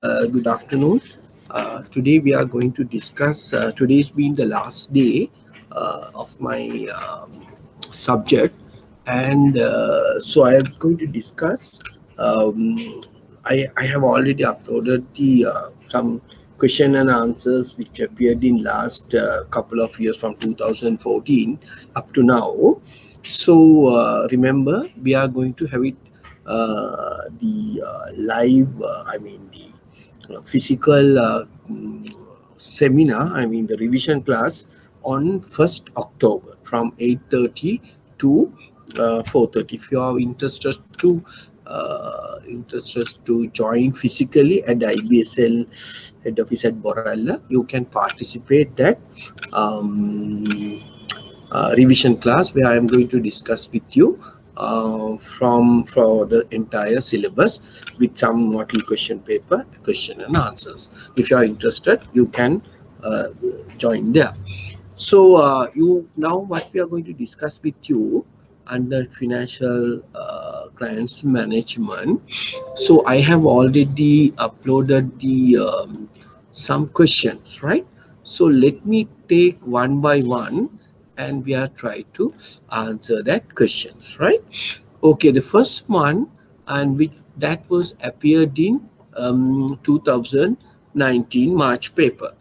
Good afternoon. Today we are going to discuss. Today's been the last day of my subject, and so I am going to discuss. Um, I have already uploaded the some question and answers which appeared in last couple of years from 2014 up to now. So remember, we are going to have it the live. I mean the physical seminar, I mean the revision class on 1st October from 8:30 to 4:30. If you are interested to join physically at the IBSL head office at Boralla, you can participate that um, revision class where I am going to discuss with you for the entire syllabus with some model question paper, question and answers. If you are interested, you can uh, join there. So you now what we are going to discuss with you under financial clients management. So I have already uploaded the some questions, right? So let me take one by one and we are trying to answer that questions, right? Okay, the first one and which that was appeared in 2019 March paper.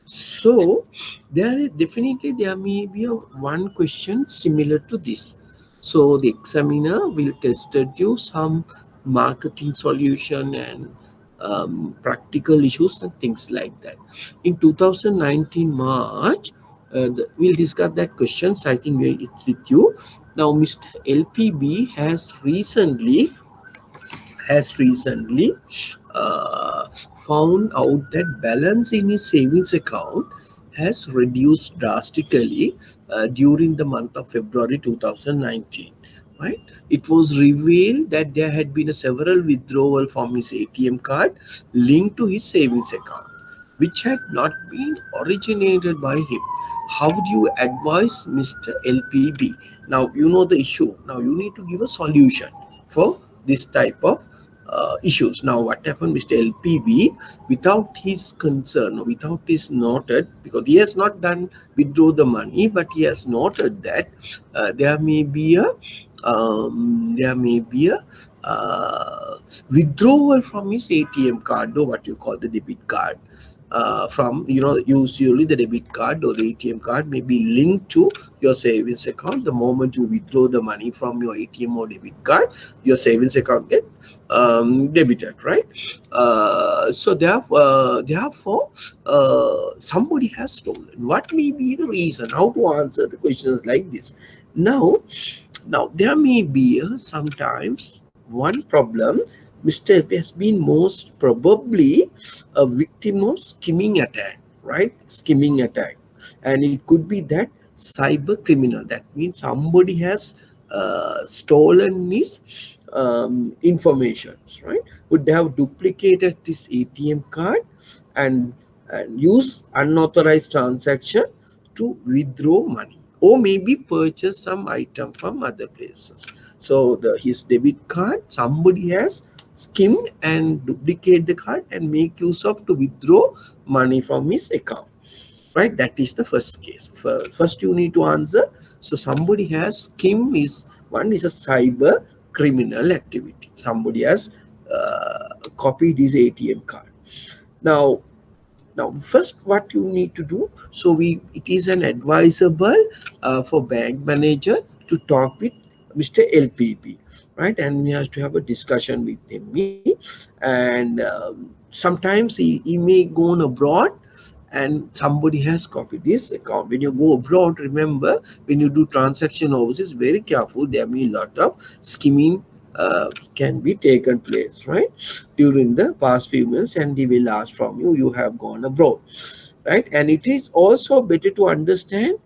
So there may be one question similar to this. So the examiner will tested you some marketing solution and practical issues and things like that. In 2019 March, we'll discuss that questions. I think it's with you now. Mr. LPB has recently found out that balance in his savings account has reduced drastically during the month of February 2019. Right? It was revealed that there had been a several withdrawal from his ATM card linked to his savings account, which had not been originated by him. How do you advise Mr. LPB? Now you know the issue. Now you need to give a solution for this type of issues. Now, what happened, Mr. LPB, without his concern, without his noted, because he has not done withdraw the money, but he has noted that there may be a withdrawal from his ATM card, or what you call the debit card. From usually the debit card or the ATM card may be linked to your savings account. The moment you withdraw the money from your ATM or debit card, your savings account get debited, right? So therefore, somebody has stolen. What may be the reason? How to answer the questions like this? Now there may be sometimes one problem. Mr. F has been most probably a victim of skimming attack, right? Skimming attack, and it could be that cyber criminal. That means somebody has stolen his information, right? Would have duplicated this ATM card and use unauthorized transaction to withdraw money, or maybe purchase some item from other places. So his debit card, somebody has skimmed and duplicate the card and make use of to withdraw money from his account, right? That is the first case. First you need to answer. So somebody has skim is one is a cyber criminal activity. Somebody has copied his ATM card. Now now first what you need to do, so it is an advisable for bank manager to talk with Mr. LPP, right? And we have to have a discussion with me. And sometimes he may go on abroad and somebody has copied this account. When you go abroad, remember, when you do transaction overseas, very careful. There may be a lot of skimming can be taken place, right, during the past few months, and they will ask from you have gone abroad, right? And it is also better to understand,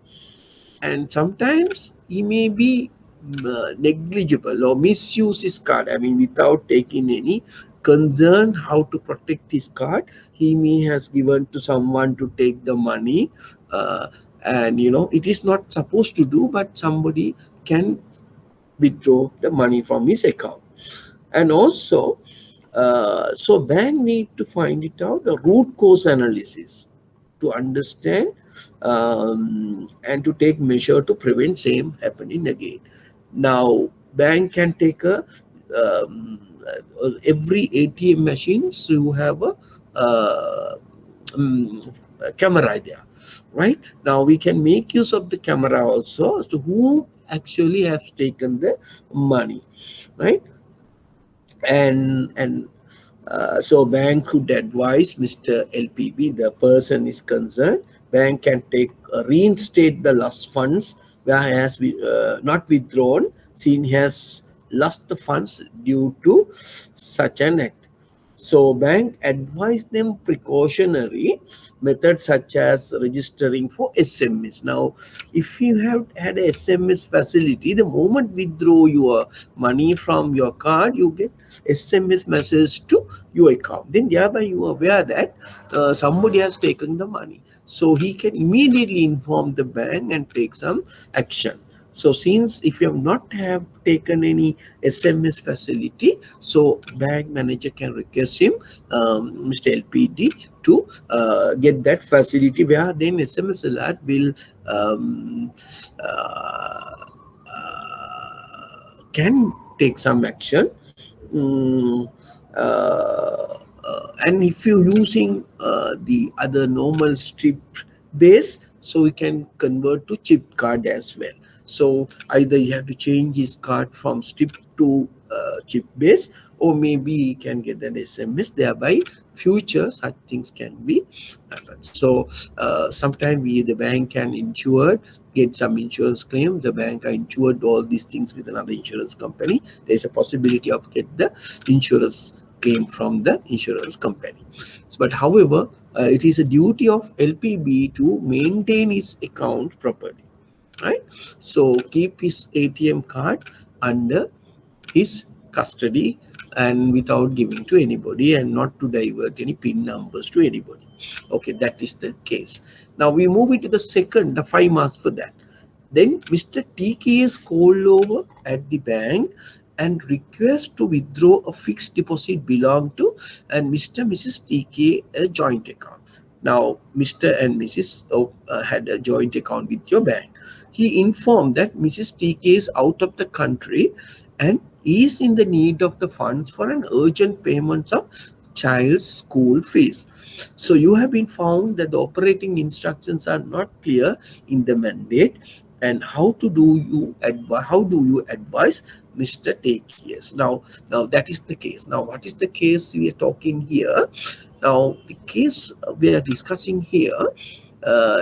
and sometimes he may be negligible or misuse his card. I mean, without taking any concern how to protect his card, he may has given to someone to take the money, uh, and it is not supposed to do, but somebody can withdraw the money from his account. And also So bank need to find it out, a root cause analysis to understand, and to take measure to prevent same happening again. Now bank can take a, every ATM machines you have um, a camera there, right? Now we can make use of the camera also to who actually has taken the money, right? And so bank could advise Mr. LPB, the person is concerned, bank can take reinstate the lost funds where he has not withdrawn, since he has lost the funds due to such an act. So bank advise them precautionary methods such as registering for SMS. Now, if you have had a SMS facility, the moment withdraw your money from your card, you get SMS message to your account. Then thereby you are aware that somebody has taken the money. So he can immediately inform the bank and take some action. So since if you have not have taken any SMS facility, so bank manager can request him, Mr. LPD, to get that facility where then SMS alert will can take some action. Mm, and if you're using the other normal strip base, so we can convert to chip card as well. So either you have to change his card from strip to chip base, or maybe he can get an SMS, thereby future such things can be happen. So sometime we, the bank, can insure, get some insurance claim, the bank are insured all these things with another insurance company, there's a possibility of get the insurance claim from the insurance company. But however, it is a duty of LPB to maintain his account properly, right? So keep his ATM card under his custody and without giving to anybody, and not to divert any pin numbers to anybody. Okay, that is the case. Now we move into the second, the 5 marks for that. Then Mr. TK is called over at the bank and request to withdraw a fixed deposit belong to and Mr. Mrs. TK a joint account. Now Mr. and Mrs. Had a joint account with your bank. He informed that Mrs. TK is out of the country and is in the need of the funds for an urgent payment of child's school fees. So you have been found that the operating instructions are not clear in the mandate, and how do you advise Mr. Takias? Now that is the case. Now what is the case we are talking here? Now the case we are discussing here,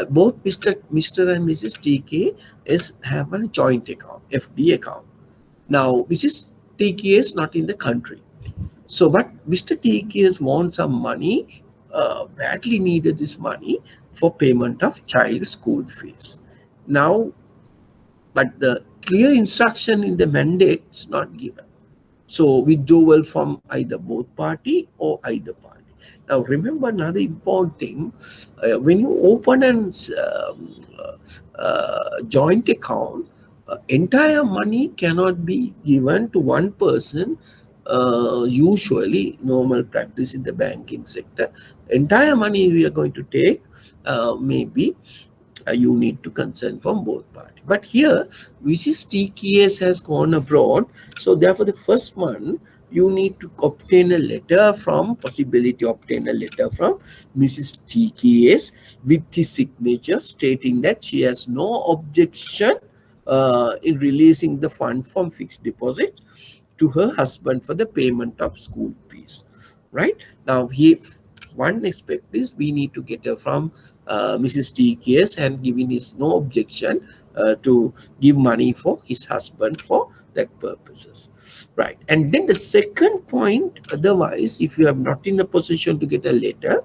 both Mr. and Mrs. TK is have a joint account, FD account. Now Mrs. TK is not in the country. So, but Mr. TKS wants some money, badly needed this money for payment of child school fees. Now, but the clear instruction in the mandate is not given. So, withdrawal from either both party or either party. Now, remember another important thing, when you open an joint account, entire money cannot be given to one person. Usually normal practice in the banking sector, entire money we are going to take, maybe you need to consent from both parties. But here Mrs. TKS has gone abroad, so therefore the first one, you need to obtain a letter from, possibility obtain a letter from Mrs. TKS with his signature stating that she has no objection in releasing the fund from fixed deposit to her husband for the payment of school fees. Right now, one aspect is we need to get her from Mrs. TKS and giving his no objection to give money for his husband for that purposes. Right, and then the second point, otherwise if you are not in a position to get a letter,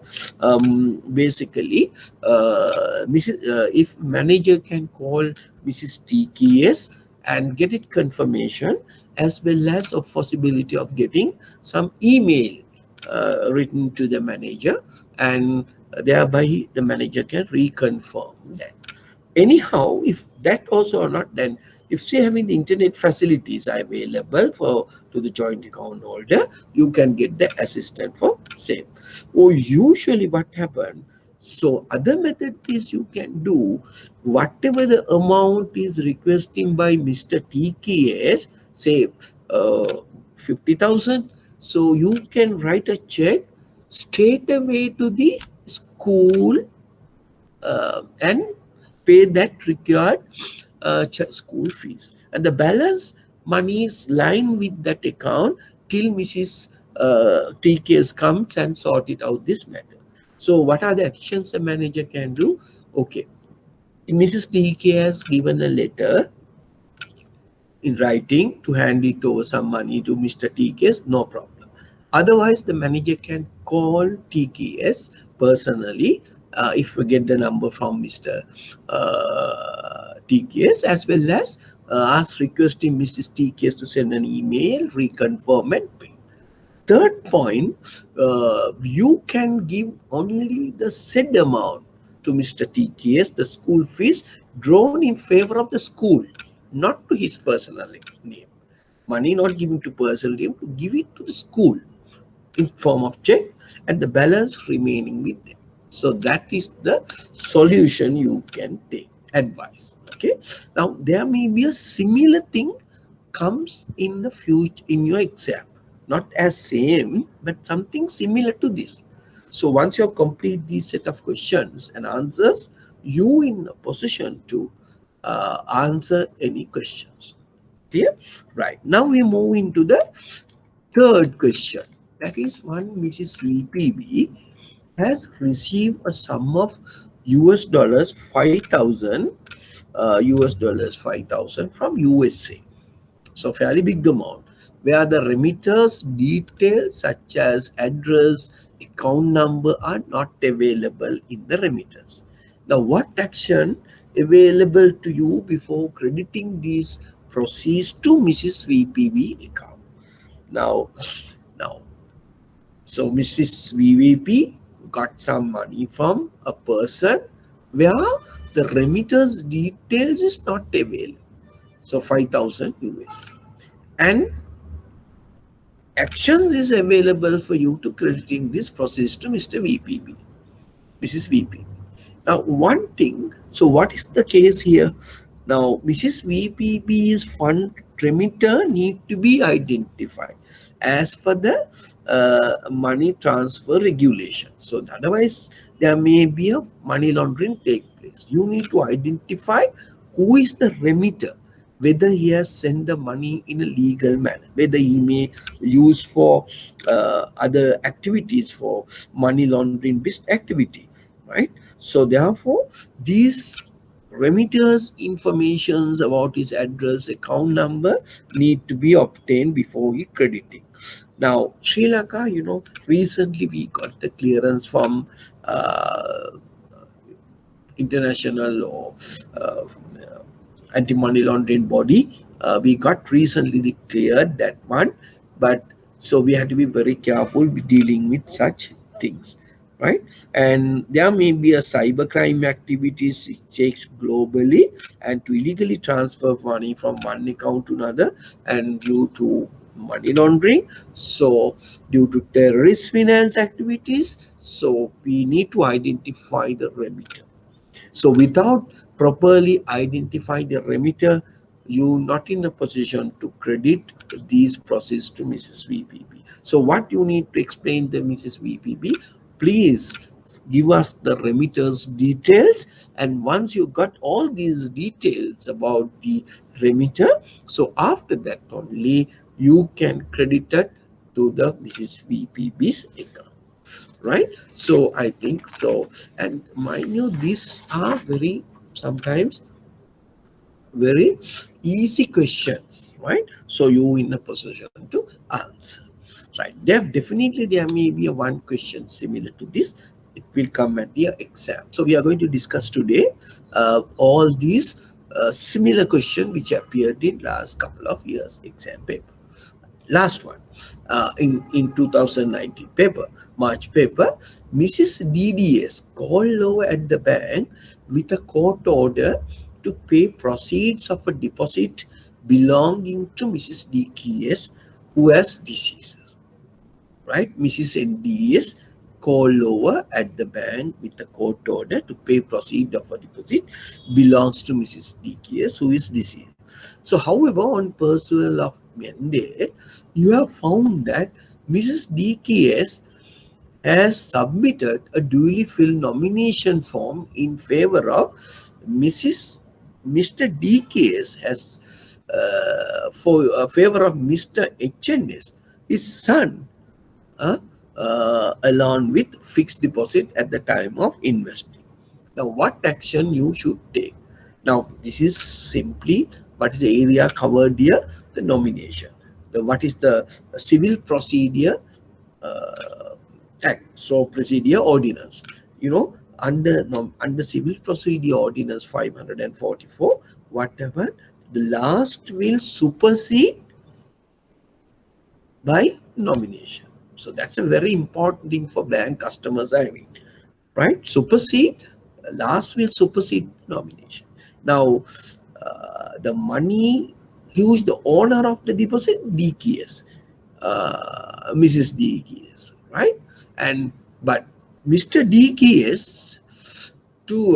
basically if manager can call Mrs. TKS and get it confirmation, as well as a possibility of getting some email written to the manager, and thereby the manager can reconfirm that. Anyhow, if that also are not, then If say having the internet facilities are available for to the joint account holder, you can get the assistance for same. Or usually what happen, so other method is you can do whatever the amount is requesting by Mr. TKS, say uh, 50,000. So you can write a check straight away to the school and pay that required school fees, and the balance money is lying with that account till Mrs. TKS comes and sort it out this matter. So what are the actions a manager can do? Okay, Mrs. TK has given a letter in writing to hand it over some money to Mr. TKS, no problem. Otherwise, the manager can call TKS personally if we get the number from Mr. TKS, as well as ask requesting Mrs. TKS to send an email, reconfirm and pay. Third point, you can give only the said amount to Mr. TKS, the school fees drawn in favor of the school, not to his personal name. Money not given to personal name, to give it to the school in form of check, and the balance remaining with them. So that is the solution you can take. Advice. Okay. Now there may be a similar thing comes in the future in your exam, not as same but something similar to this. So once you complete these set of questions and answers, you in a position to answer any questions. Clear? Right. Now we move into the third question. That is, one Mrs. VPB has received a sum of US dollars 5,000 US dollars 5,000 from USA. So fairly big amount, where the remitter's details such as address, account number are not available in the remittance. Now, what action available to you before crediting these proceeds to Mrs. VPB account? Now, now, so Mrs. VVP got some money from a person where the remitter's details is not available. So 5,000 US. And action is available for you to crediting this process to Mr. VPB, Mrs. VP. Now, one thing, so what is the case here? Now, Mrs. VPB's fund remitter need to be identified as per the money transfer regulation. So, otherwise, there may be a money laundering take place. You need to identify who is the remitter, whether he has sent the money in a legal manner, whether he may use for other activities for money laundering based activity, right? So therefore, these remitters informations about his address, account number need to be obtained before he crediting. Now, Sri Lanka, recently we got the clearance from international or anti-money laundering body. We got recently declared that one, but so we have to be very careful with dealing with such things, right? And there may be a cybercrime activities it takes globally and to illegally transfer money from one account to another, and due to money laundering, so due to terrorist finance activities, so we need to identify the remitter. So without properly identify the remitter, you not in a position to credit these process to Mrs. VPB. So what you need to explain to Mrs. VPB, please give us the remitter's details, and once you got all these details about the remitter, so after that only you can credit it to the Mrs. VPB's account. Right? So I think so. And mind you, these are very sometimes very easy questions, right? So you in a position to answer. Right. Definitely there may be a one question similar to this. It will come at the exam. So we are going to discuss today all these similar questions which appeared in last couple of years exam paper. Last one, in 2019 paper, March paper, Mrs. DDS called over at the bank with a court order to to pay proceeds of a deposit belonging to Mrs. DKS who has deceased. Right? Mrs. NDS called over at the bank with a court order to pay proceed of a deposit belongs to Mrs. DKS who is deceased. So, however, on pursuit of mandate, you have found that Mrs. DKS has submitted a duly filled nomination form in favor of Mrs. Mr. DKS has for favor of Mr. HNS, his son, uh, along with fixed deposit at the time of investing. Now, what action you should take? Now, this is simply what is the area covered here? The nomination. What is the civil procedure? Act. So, procedure ordinance. You know, under civil procedure ordinance 544, whatever the last will supersede by nomination. So that's a very important thing for bank customers having, right? Supersede, last will supersede nomination. Now, the money, who is the owner of the deposit? DKS, Mrs. DKS, right? And but Mr. DKS to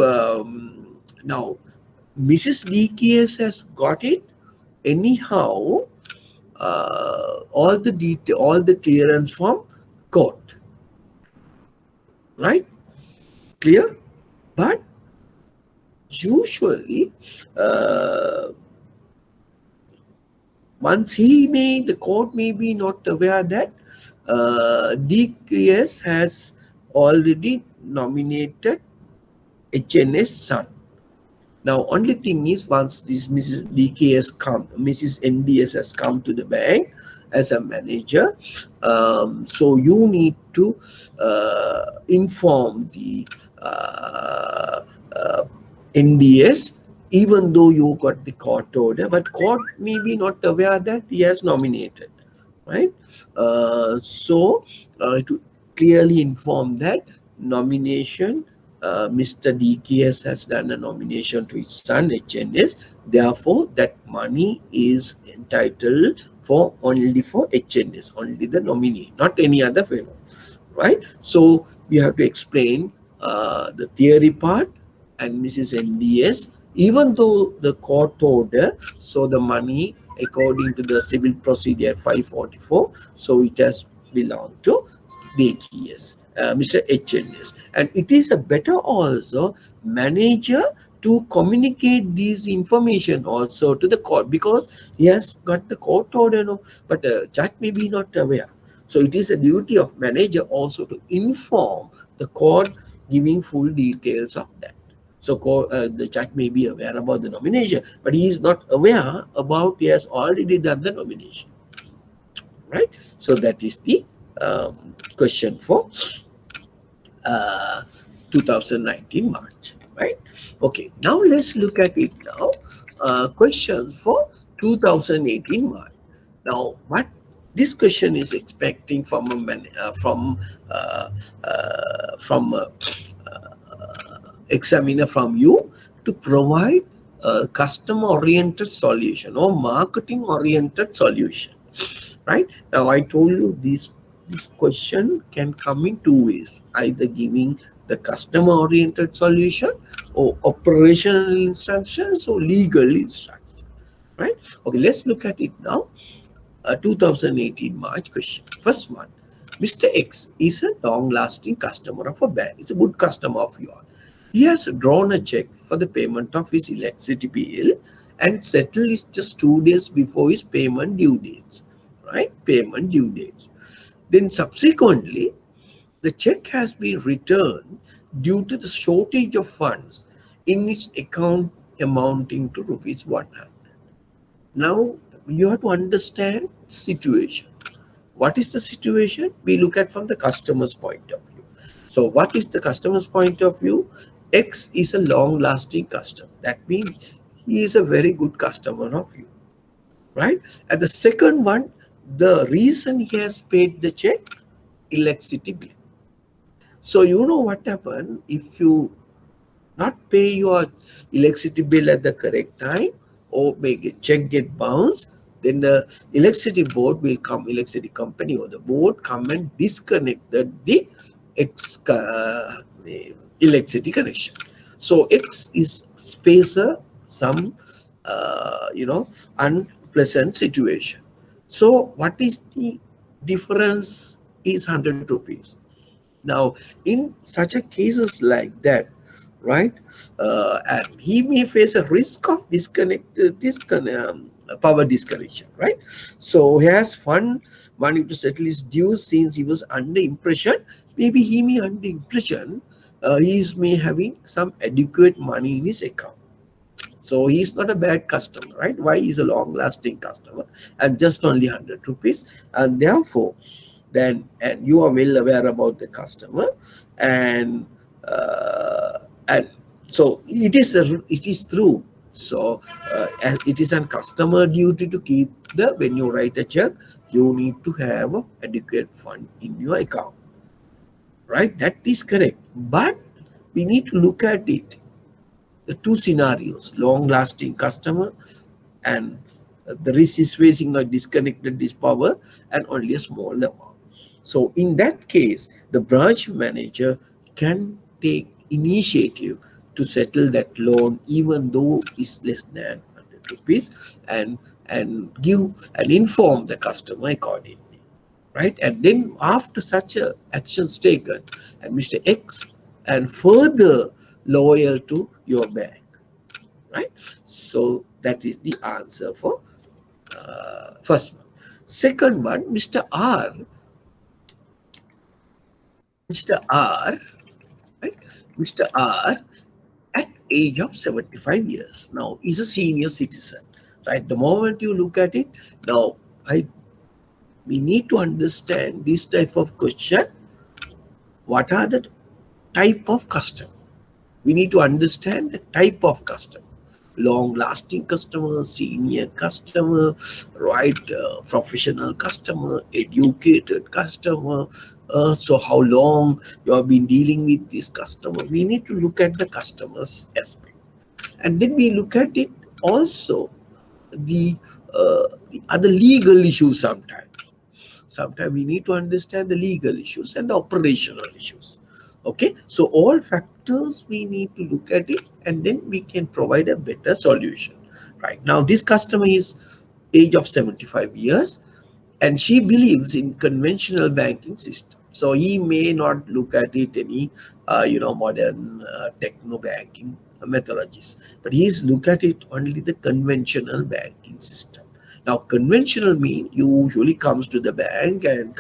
now Mrs. DKS has got it anyhow. All the detail, all the clearance from court, right? Clear? But usually, once the court may be not aware that DKS has already nominated HNS son. Now, only thing is, once this Mrs. DKS come, Mrs. NDS has come to the bank as a manager, so you need to inform the NDS, even though you got the court order, but court may be not aware that he has nominated, right? To clearly inform that nomination, Mr. DKS has done a nomination to his son HNS. Therefore, that money is entitled for only for HNS, only the nominee, not any other fellow, right? So we have to explain the theory part and Mrs. NDS. Even though the court order, so the money according to the civil procedure 544, so it has belonged to DKS, Mr. HNS, and it is a better also manager to communicate these information also to the court, because he has got the court order, no, but judge may be not aware. So it is a duty of manager also to inform the court, giving full details of that. So the judge may be aware about the nomination, but he is not aware about he has already done the nomination, right? So that is the question for 2019 March, right? Okay, now let's look at it now. Question for 2018 March. Now, what this question is expecting from a examiner from you to provide a customer oriented solution or marketing oriented solution, right? Now I told you this question can come in two ways, either giving the customer oriented solution or operational instructions or legal instructions, right? Okay, let's look at it now. 2018 March question. First one, Mr. X is a long-lasting customer of a bank. It's a good customer of yours. He has drawn a check for the payment of his electricity bill and settled it just 2 days before his payment due dates, right? Payment due dates. Then subsequently, the check has been returned due to the shortage of funds in its account amounting to rupees 100. Now, you have to understand situation. What is the situation? We look at from the customer's point of view. So what is the customer's point of view? X is a long-lasting customer. That means he is a very good customer of you, right? And the second one, the reason he has paid the check, electricity bill. So you know what happened if you not pay your electricity bill at the correct time, or make a check get bounced, then the electricity board will come, electricity company or the board come and disconnect the X electricity connection. So X is spacer some unpleasant situation. So what is the difference is 100 rupees. Now, in such a cases like that, right, and he may face a risk of power disconnection, right? So he has fund money to settle his dues since he was under impression. Maybe he may under impression he is may having some adequate money in his account. So he's not a bad customer, right? Why? He's a long lasting customer and just only 100 rupees. And therefore, then, and you are well aware about the customer, and and so it is true. So as it is a customer duty to keep the, when you write a check, you need to have a adequate fund in your account, right? That is correct, but we need to look at it, the two scenarios: long lasting customer, and the risk is facing a disconnected this power and only a small amount. So in that case, the branch manager can take initiative to settle that loan even though it's less than 100 rupees, and give and inform the customer accordingly, right? And then after such a actions taken, and Mr. X and further loyal to your bank, right? So that is the answer for first one. Second one, Mr. R, right? Mr. R at age of 75 years now is a senior citizen, right? The moment you look at it, now I we need to understand this type of question. What are the type of customer? We need to understand the type of customer: long lasting customer, senior customer, right, professional customer, educated customer. So how long you have been dealing with this customer? We need to look at the customer's aspect, and then we look at it also the other legal issues. Sometimes we need to understand the legal issues and the operational issues. Okay, so all factors we need to look at it, and then we can provide a better solution. Right now, this customer is age of 75 years, and she believes in conventional banking system. So he may not look at it any modern techno banking methodologies, but he's look at it only the conventional banking system. Now conventional mean you usually comes to the bank and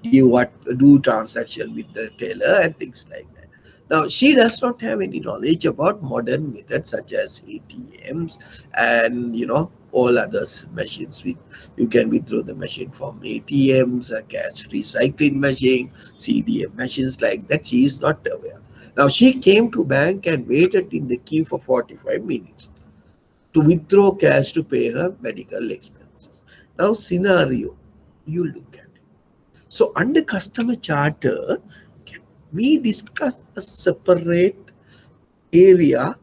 give what do transaction with the teller and things like that. Now she does not have any knowledge about modern methods such as ATMs and all other machines with you can withdraw the machine from ATMs, cash recycling machine, CDM machines like that. She is not aware. Now she came to bank and waited in the queue for 45 minutes to withdraw cash to pay her medical expenses. Now scenario, you look at it. So under customer charter, can we discuss a separate area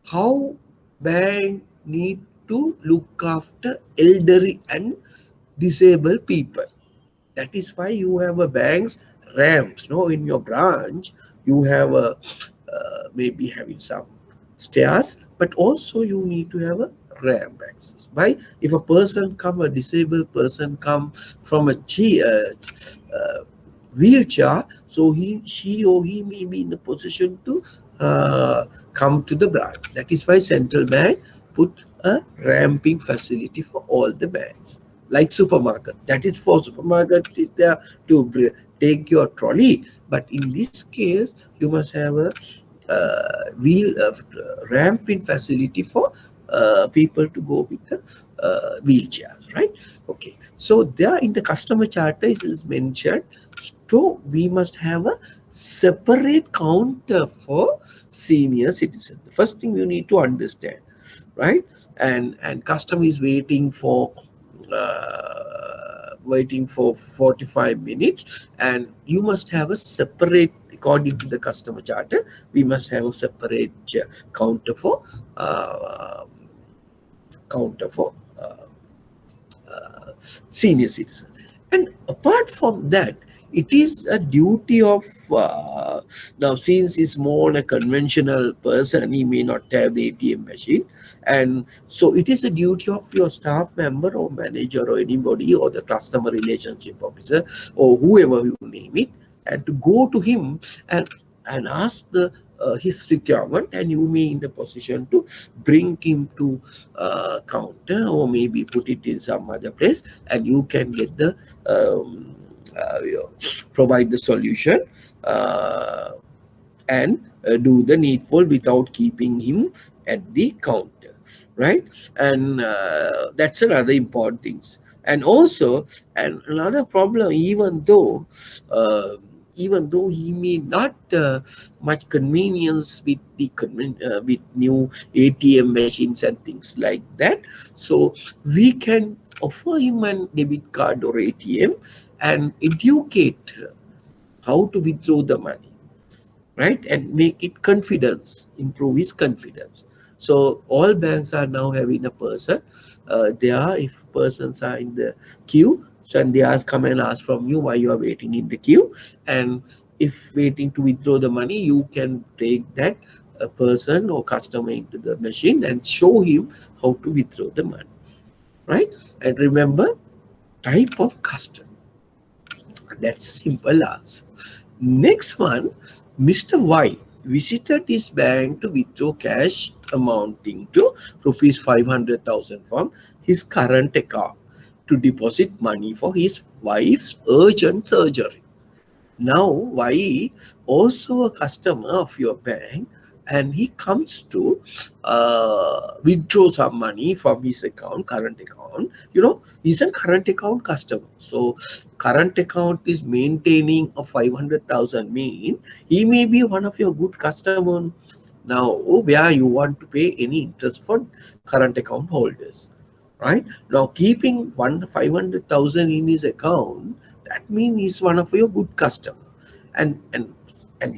how bank need to look after elderly and disabled people? That is why you have a bank's ramps. No, in your branch, you have a maybe having some stairs, but also you need to have a ramp access. Why? If a person come, a disabled person come from a wheelchair, so she or he may be in a position to come to the branch. That is why central bank put a ramping facility for all the banks, like supermarket. That is for supermarket is there to take your trolley, but in this case you must have a wheel ramping facility for people to go with the wheelchairs, right? Okay, so there in the customer charter is mentioned, so we must have a separate counter for senior citizen. The first thing you need to understand, right? And customer is waiting for 45 minutes, and you must have a separate according to the customer charter, we must have a separate counter for uh, counter for uh, senior citizen. And apart from that, it is a duty of now, since he's more a conventional person, he may not have the ATM machine, and so it is a duty of your staff member or manager or anybody or the customer relationship officer or whoever you name it, and to go to him and ask the his requirement, and you may in the position to bring him to counter or maybe put it in some other place, and you can get the you know, provide the solution uh, and do the needful without keeping him at the counter, right? And that's another important things. And also, and another problem, uh, even though he may not much convenience with the with new ATM machines and things like that, so we can offer him a debit card or ATM and educate how to withdraw the money, right? And make it confidence, improve his confidence. So all banks are now having a person there. If persons are in the queue, so and they ask, come and ask from you why you are waiting in the queue, and if waiting to withdraw the money, you can take that person or customer into the machine and show him how to withdraw the money, right? And remember, type of customer. That's a simple answer. Next one, Mr. Y visited his bank to withdraw cash amounting to rupees 500,000 from his current account to deposit money for his wife's urgent surgery. Now, why also a customer of your bank, and he comes to withdraw some money from his account, current account. You know, he's a current account customer. So, current account is maintaining a 500,000 mean he may be one of your good customer. Now, where you want to pay any interest for current account holders, right? Now, keeping 500,000 in his account, that means he's one of your good customer. And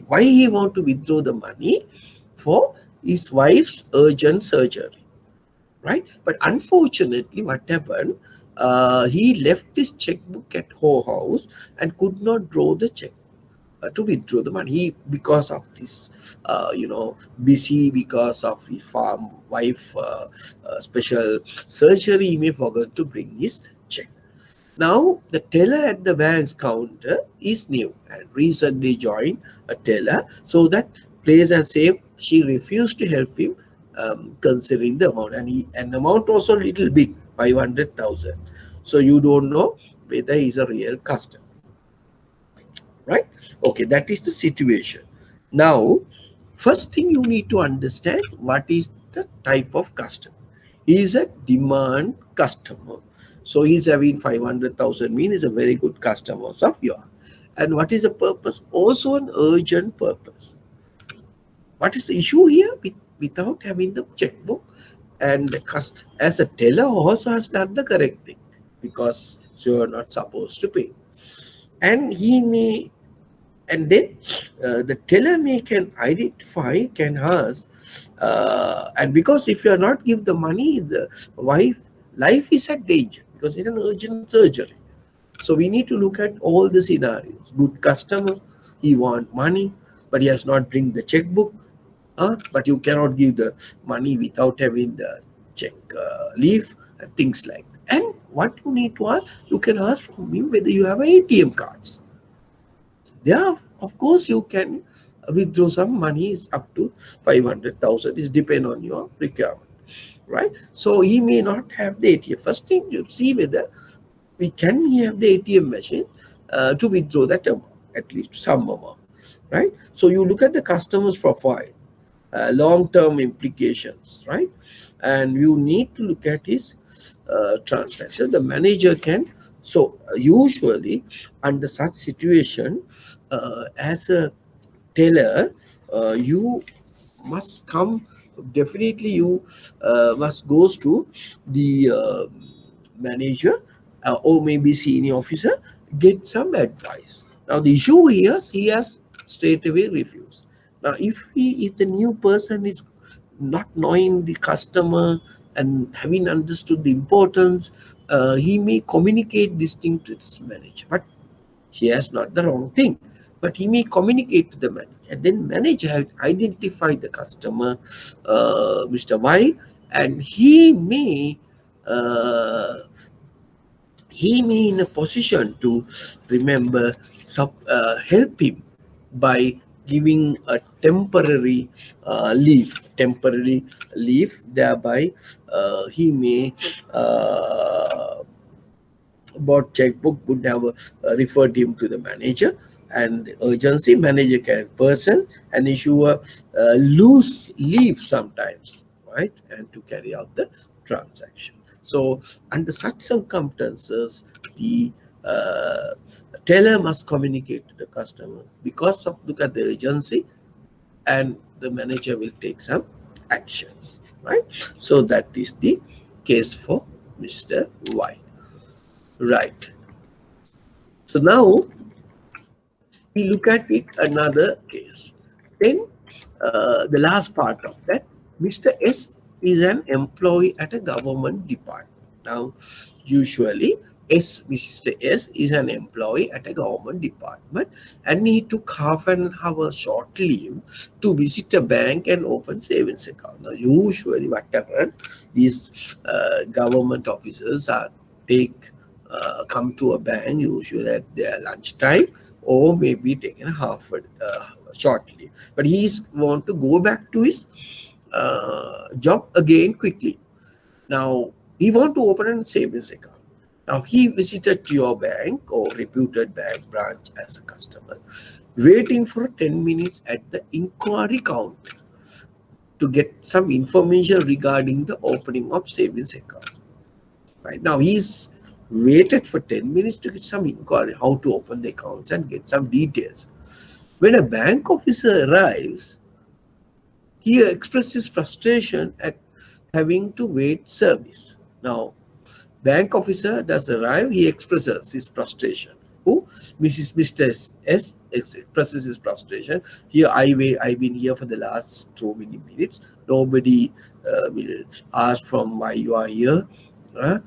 why he want to withdraw the money? For his wife's urgent surgery, right? But unfortunately, what happened? He left his checkbook at her house and could not draw the check to withdraw the money. He, because of this, busy because of his farm wife special surgery, he may forget to bring his check. Now, the teller at the bank's counter is new and recently joined a teller, so that plays and safe. She refused to help him considering the amount, and an amount also little big, 500,000. So you don't know whether he's a real customer, right? Okay, that is the situation. Now, first thing you need to understand, what is the type of customer. He is a demand customer. So he's having 500,000 mean is a very good customer of yours. And what is the purpose? Also an urgent purpose. What is the issue here? Without having the checkbook, and as a teller also has done the correct thing, because you are not supposed to pay. And he may, and then the teller may can identify, can ask, and because if you are not give the money, the wife life is at danger because it's an urgent surgery. So we need to look at all the scenarios. Good customer, he want money, but he has not bring the checkbook. But you cannot give the money without having the check leaf and things like that. And what you need to ask, you can ask from him whether you have ATM cards. There, of course, you can withdraw some money is up to 500,000. It depends on your requirement, right? So he may not have the ATM. First thing, you see whether we can have the ATM machine to withdraw that amount, at least some amount, right? So you look at the customer's profile, long-term implications, right? And you need to look at his transaction. The manager can. So usually under such situation, as a teller, you must come. Definitely, you must goes to the manager or maybe senior officer, get some advice. Now the issue here, he has straight away refuse. Now, if the new person is not knowing the customer and having understood the importance, he may communicate this thing to his manager. But he has not the wrong thing. But he may communicate to the manager, and then manager have identified the customer, Mr. Y, and uh, he may in a position to remember help him by giving a temporary leave, thereby he may about checkbook would have referred him to the manager, and the urgency manager can person and issue a loose leave sometimes, right, and to carry out the transaction. So under such circumstances, the uh, teller must communicate to the customer because of look at the urgency, and the manager will take some action, right? So that is the case for Mr. Y. Right. So now we look at it another case. Then the last part of that, Mr. S is an employee at a government department. Now, usually Mr. S is an employee at a government department, and he took half an hour short leave to visit a bank and open savings account. Now, usually what happens, these government officers are take come to a bank usually at their lunchtime, or maybe taken half a short leave. But he's want to go back to his job again quickly. Now he want to open a savings account. Now he visited your bank or reputed bank branch as a customer, waiting for 10 minutes at the inquiry counter to get some information regarding the opening of savings account. Right now, he's waited for 10 minutes to get some inquiry how to open the accounts and get some details. When a bank officer arrives, he expresses frustration at having to wait service. Now, bank officer does arrive, he expresses his frustration. Who? Mr. S expresses his frustration. Here, I've been here for the last so many minutes. Nobody will ask from why you are here. Uh,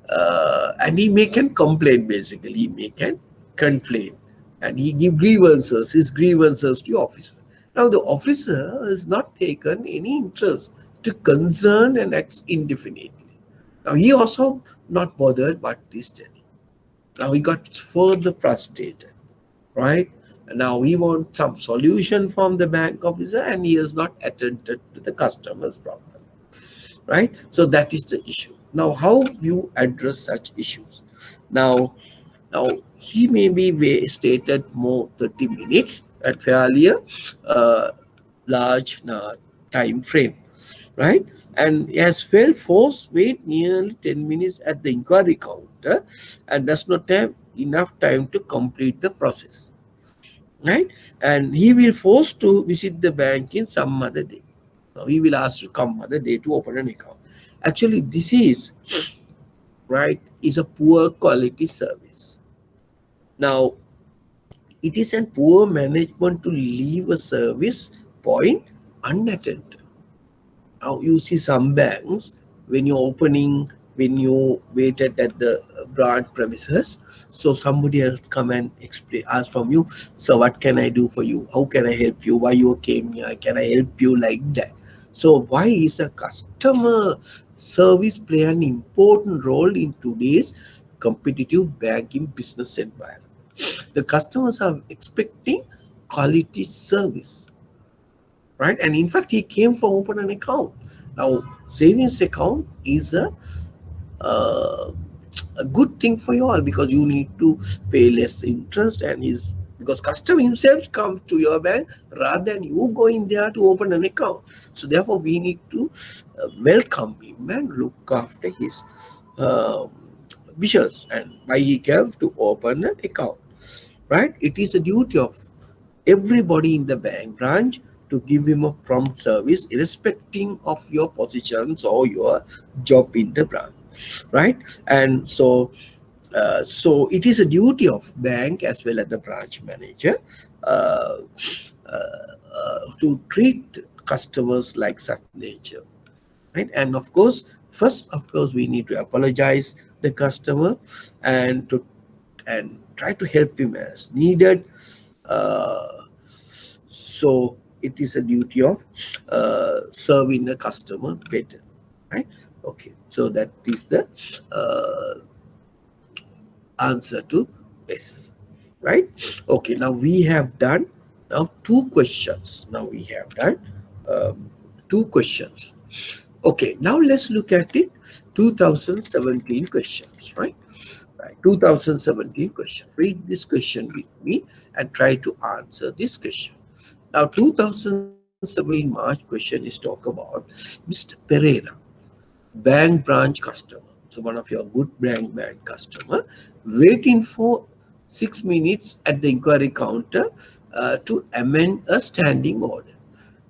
uh, and he make can complain, basically. He make can complain. And he give his grievances to officer. Now, the officer has not taken any interest to concern and acts indefinitely. Now, he also not bothered what is telling. Now, he got further frustrated, right? And now we want some solution from the bank officer, and he has not attended to the customer's problem, right? So that is the issue. Now, how you address such issues? Now he may be stated more 30 minutes at fairly large time frame, right? And has felt forced wait nearly 10 minutes at the inquiry counter and does not have enough time to complete the process, right? And he will force to visit the bank in some other day. Now he will ask to come other day to open an account. Actually, this is right is a poor quality service. Now, it is a poor management to leave a service point unattended. Now, you see some banks, when you're opening, when you waited at the branch premises, so somebody else come and explain, ask from you, so what can I do for you? How can I help you? Why you came here? Can I help you like that? So why is a customer service play an important role in today's competitive banking business environment? The customers are expecting quality service, right? And in fact, he came for open an account. Now, savings account is uh, a good thing for you all, because you need to pay less interest, and is because customer himself comes to your bank rather than you going there to open an account. So therefore, we need to welcome him and look after his um wishes, and why he came to open an account, right? It is a duty of everybody in the bank branch to give him a prompt service irrespective of your positions or your job in the branch, right? And so So it is a duty of bank as well as the branch manager uh, to treat customers like such nature, right? And of course, first, of course, we need to apologize the customer and to and try to help him as needed. Uh, so it is a duty of serving the customer better, right? Okay, so that is the uh, answer to this, right? Okay, now we have done now two questions. Now we have done two questions. Okay, now let's look at it. 2017 questions, right? Right. 2017 question. Read this question with me and try to answer this question. Now, 2017 March question is talk about Mr. Pereira, bank branch customer. So one of your good bank customer waiting for 6 minutes at the inquiry counter to amend a standing order.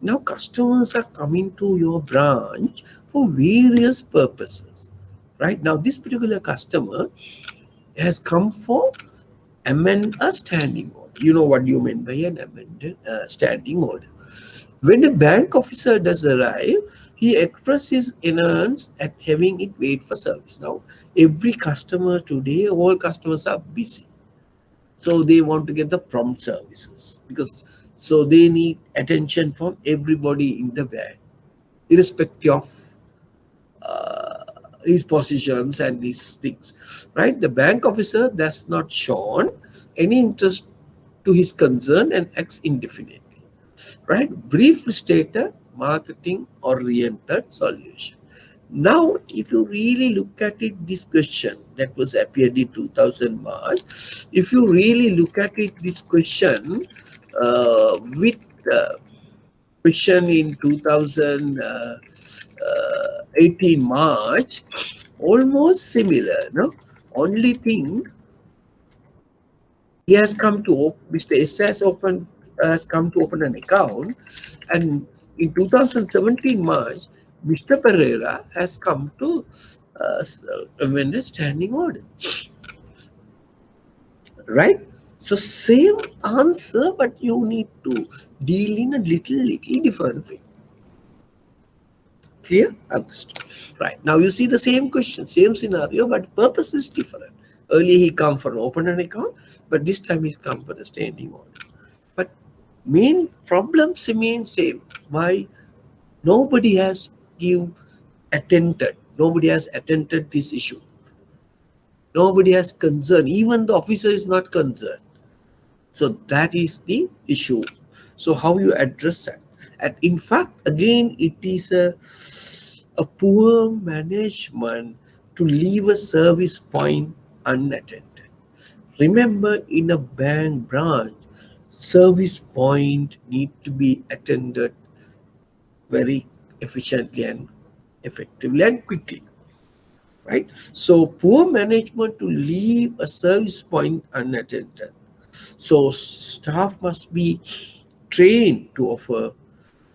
Now customers are coming to your branch for various purposes. Right now, this particular customer has come for amend a standing order. You know what you mean by an amended standing order. When a bank officer does arrive, he expresses his annoyance at having it wait for service. Now, every customer today, all customers are busy. So they want to get the prompt services because so they need attention from everybody in the bank, irrespective of his positions and these things, right? The bank officer does not shown any interest to his concern and acts indefinitely, right? Briefly state a marketing oriented solution. Now, if you really look at it, this question that was appeared in 2000 March, if you really look at it, this question with question in 2018 March, almost similar. No, only thing he has come to Mr. S has come to open an account, and in 2017 March, Mr. Pereira has come to amend the standing order, right? So same answer, but you need to deal in a little different way. Clear? Understood. Right. Now you see the same question, same scenario, but purpose is different. Earlier he come for open an account, but this time he's come for the standing order. But main problems remain same. Why? Nobody has give attended. Nobody has attended this issue. Nobody has concern. Even the officer is not concerned. So that is the issue. So how you address that? And in fact, again, it is a poor management to leave a service point unattended. Remember, in a bank branch, service point need to be attended very efficiently and effectively and quickly, right? So poor management to leave a service point unattended. So staff must be trained to offer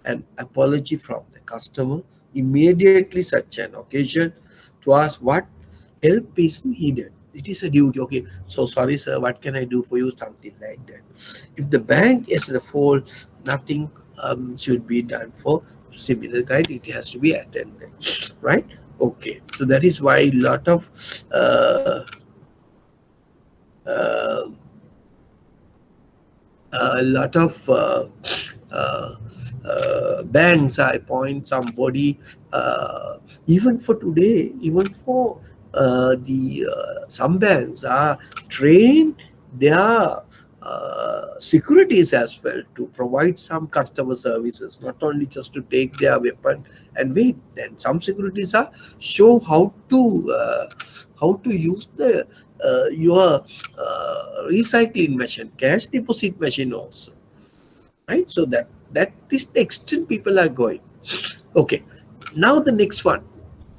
an apology from the customer immediately such an occasion to ask what help is needed. It is a duty. Okay, so sorry, sir, what can I do for you? Something like that. If the bank is the fault, nothing should be done for similar guide. It has to be attended, right? Okay, so that is why uh, uh, a lot of uh, banks I appoint somebody even for today, even for the some banks are trained their securities as well to provide some customer services, not only just to take their weapon and wait. Then some securities are show how to use the your recycling machine, cash deposit machine also, right? So that is the extent people are going. Okay, now the next one,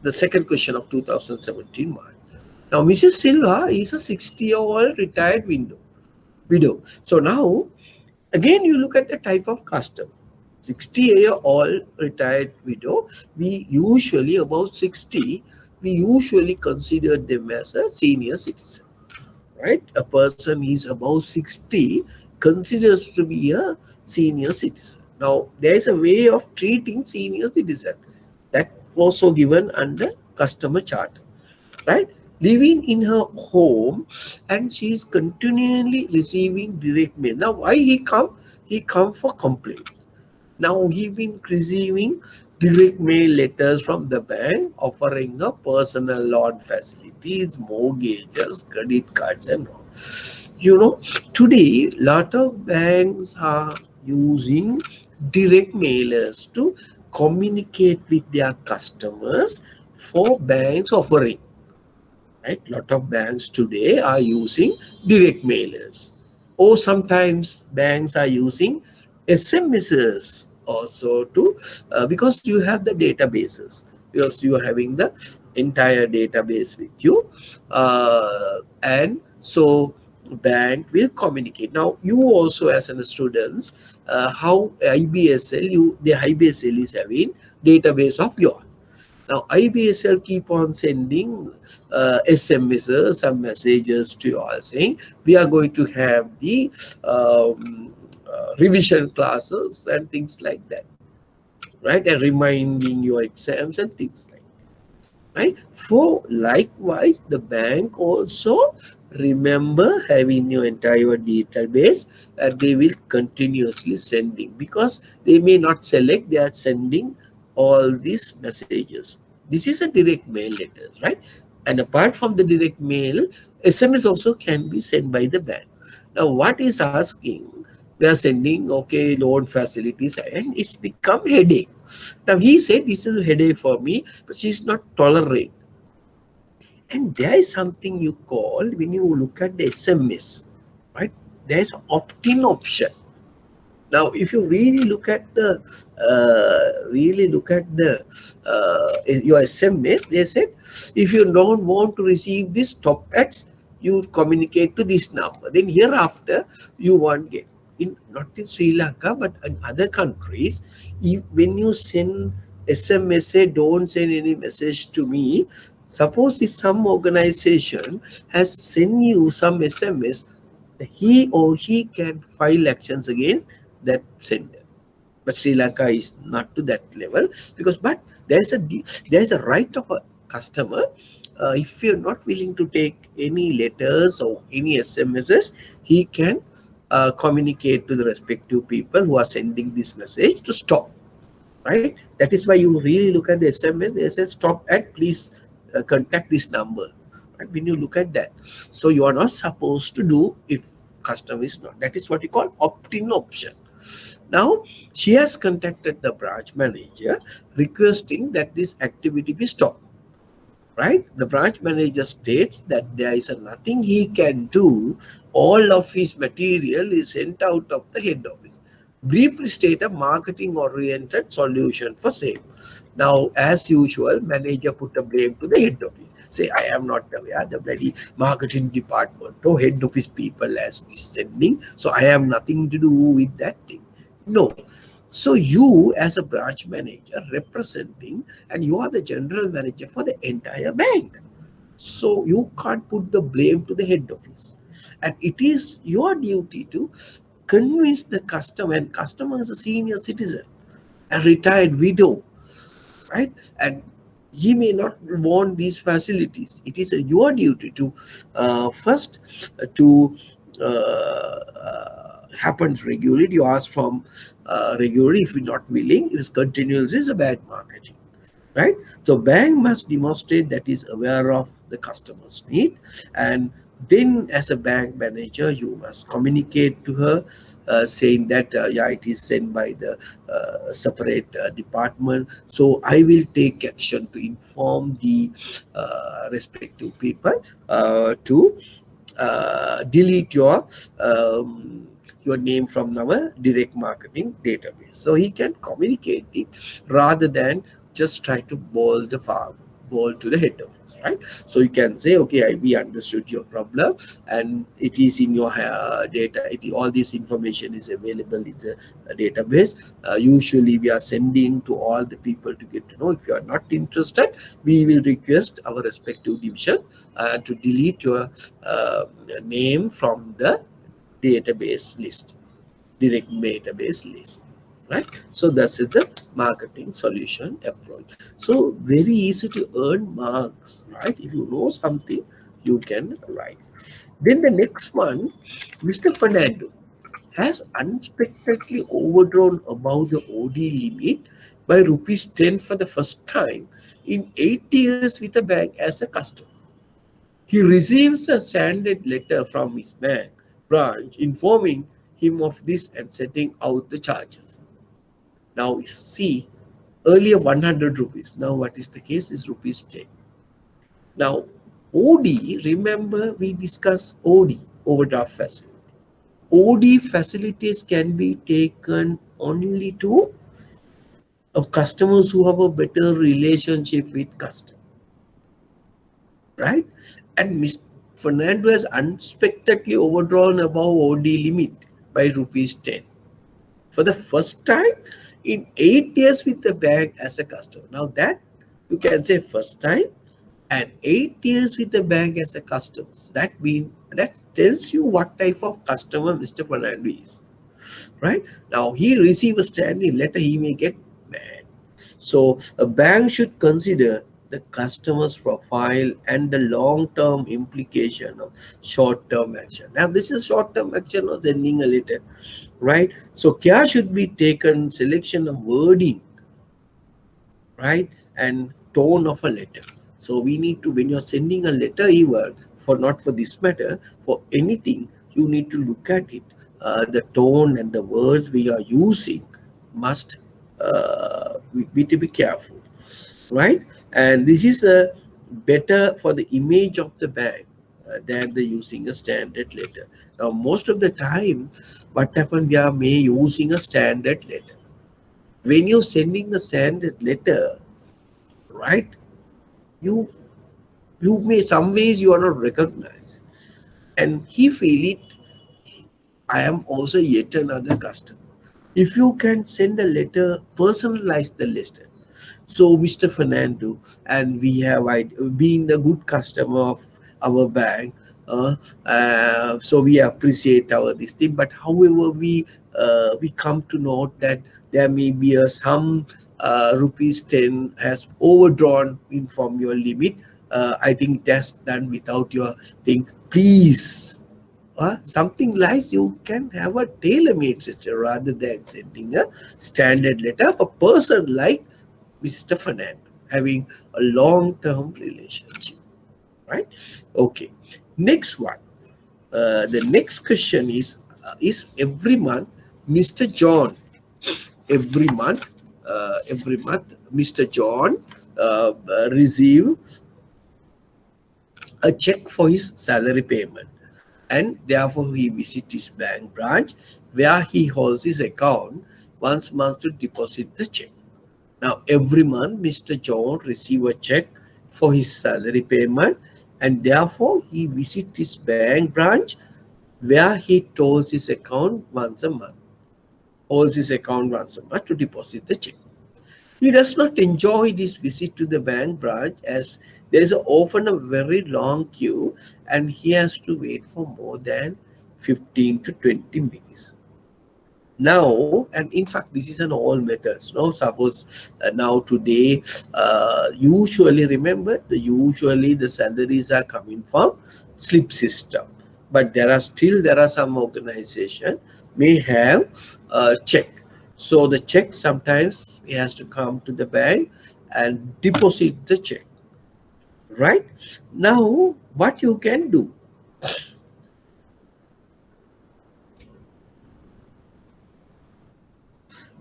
the second question of 2017 March. Now Mrs. Silva is a 60-year-old retired widow. So now again you look at the type of customer. 60-year-old retired widow, we usually about 60, we usually consider them as a senior citizen. right? A person is above 60 considers to be a senior citizen. Now, there is a way of treating senior citizen that also given under customer chart, right? Living in her home, and she is continually receiving direct mail. Now, why he come? He come for complaint. Now he been receiving direct mail letters from the bank offering a personal loan facilities, mortgages, credit cards, and all. You know, today lot of banks are using direct mailers to communicate with their customers for banks offering, right? Lot of banks today are using direct mailers, or sometimes banks are using SMSs also to because you have the databases, because you are having the entire database with you, and so bank will communicate. Now you also as a students, how IBSL, you the IBSL is having database of yours. Now, IBSL keep on sending SMSs, some messages to you all saying we are going to have the revision classes and things like that, right? And reminding your exams and things like that, right? For likewise, the bank also remember having your entire database, and they will continuously sending, because they may not select, they are sending all these messages. This is a direct mail letter, right? And apart from the direct mail, SMS also can be sent by the bank. Now what is asking, they are sending okay loan facilities, and it's become headache. Now he said this is a headache for me, but she's not tolerate. And there is something you call, when you look at the SMS, right? There is an opt-in option. Now, if you really look at the your SMS, they said if you don't want to receive this top ads, you communicate to this number. Then hereafter, you won't get in, not in Sri Lanka, but in other countries. If, when you send SMS, say don't send any message to me. Suppose if some organization has sent you some SMS, he or he can file actions against that sender. But Sri Lanka is not to that level, because but there is a right of a customer. If you're not willing to take any letters or any SMSs, he can communicate to the respective people who are sending this message to stop, right? That is why you really look at the SMS. They say stop at, please contact this number. Right? When you look at that, so you are not supposed to do if customer is not. That is what you call opt-in option. Now she has contacted the branch manager requesting that this activity be stopped. Right? The branch manager states that there is nothing he can do. All of his material is sent out of the head office. Briefly state a marketing oriented solution for same. Now, as usual, manager put a blame to the head office. Say, I am not aware, the bloody marketing department or head office people as sending, so I have nothing to do with that thing. No. So you as a branch manager representing, and you are the general manager for the entire bank. So you can't put the blame to the head office. And it is your duty to convince the customer, and customer is a senior citizen, a retired widow, right? And he may not want these facilities. It is your duty to first to happens regularly. You ask from regularly. If you're not willing, it is continuous. Is a bad marketing, right? So bank must demonstrate that is aware of the customer's need, and then as a bank manager you must communicate to her, saying that yeah, it is sent by the separate department, so I will take action to inform the respective people to delete your name from our direct marketing database. So he can communicate it rather than just try to bowl the farm ball to the head of. right? So you can say, okay, we understood your problem, and it is in your data. All this information is available in the database. Usually we are sending to all the people to get to know. If you are not interested, we will request our respective division to delete your name from the database list, direct database list, right? So that's the marketing solution approach. So very easy to earn marks, right? If you know something, you can write. Then the next one, Mr. Fernando has unexpectedly overdrawn above the OD limit by rupees 10 for the first time in 8 years with a bank as a customer. He receives a standard letter from his bank branch informing him of this and setting out the charges. Now see, earlier 100 rupees. Now what is the case is rupees 10. Now OD, remember we discussed OD, overdraft facility. OD facilities can be taken only to customers who have a better relationship with customer, right? And Mr. Fernando has unexpectedly overdrawn above OD limit by rupees 10 for the first time in 8 years with the bank as a customer. Now that you can say first time and 8 years with the bank as a customer. That tells you what type of customer Mr. Fernando is, right? Now he receive a standing letter, he may get mad. So a bank should consider the customer's profile and the long-term implication of short-term action. Now this is short-term action of sending a letter, right? So care should be taken, selection of wording, right, and tone of a letter. So we need to, when you're sending a letter, even for not for this matter, for anything, you need to look at it. The tone and the words we are using must to be careful, right? And this is a better for the image of the bank than the using a standard letter. Now most of the time, what happen, we are may using a standard letter. When you're sending a standard letter, right, you you may some ways you are not recognized, and he feel it, I am also yet another customer. If you can send a letter, personalize the letter. So, Mr. Fernando, and we have been a good customer of our bank. Uh, so we appreciate our this thing. But however, we come to note that there may be some rupees 10 has overdrawn in from your limit. I think that's done without your thing. Please, something like you can have a tailor-made letter rather than sending a standard letter of a person like Mr. Fernando, having a long-term relationship, right? Okay. Next one. The next question is every month, Mr. John, every month, Mr. John receive a check for his salary payment, and therefore he visits his bank branch where he holds his account once a month to deposit the check. Now, every month, Mr. John receives a check for his salary payment, and therefore he visits his bank branch where he holds his account once a month, to deposit the check. He does not enjoy this visit to the bank branch as there is often a very long queue and he has to wait for more than 15 to 20 minutes. Now, and in fact this is an all methods. Now suppose now today, usually remember usually the salaries are coming from slip system, but there are some organization may have a check. So the check sometimes he has to come to the bank and deposit the check, right? Now what you can do,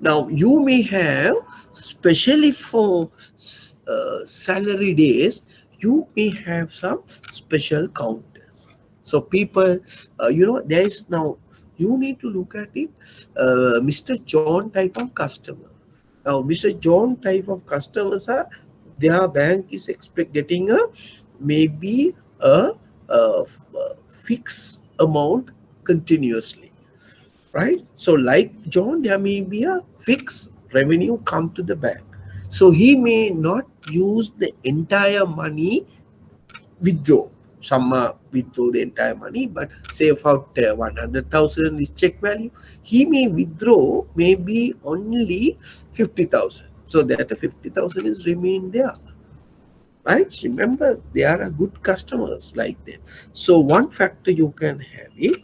now you may have, especially for salary days, you may have some special counters. So people, there is now, you need to look at it, Mr. John type of customer. Now, Mr. John type of customers are, their bank is getting a maybe a fixed amount continuously, right? So like John, there may be a fixed revenue come to the bank. So he may not use the entire money withdraw. Some withdraw the entire money, but say about 100,000 is check value, he may withdraw maybe only 50,000. So that the 50,000 is remain there, right? Remember, they are a good customers like that. So one factor you can have it,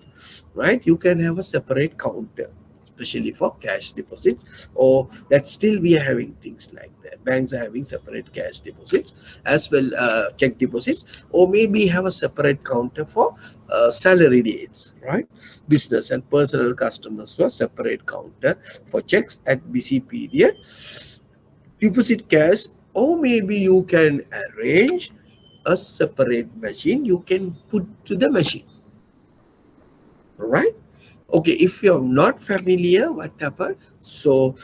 right? You can have a separate counter, especially for cash deposits, or that still we are having things like that. Banks are having separate cash deposits as well, check deposits, or maybe have a separate counter for salary dates, right? Business and personal customers for separate counter for checks at busy period, deposit cash, or maybe you can arrange a separate machine you can put to the machine, right? Okay, if you're not familiar what happened, so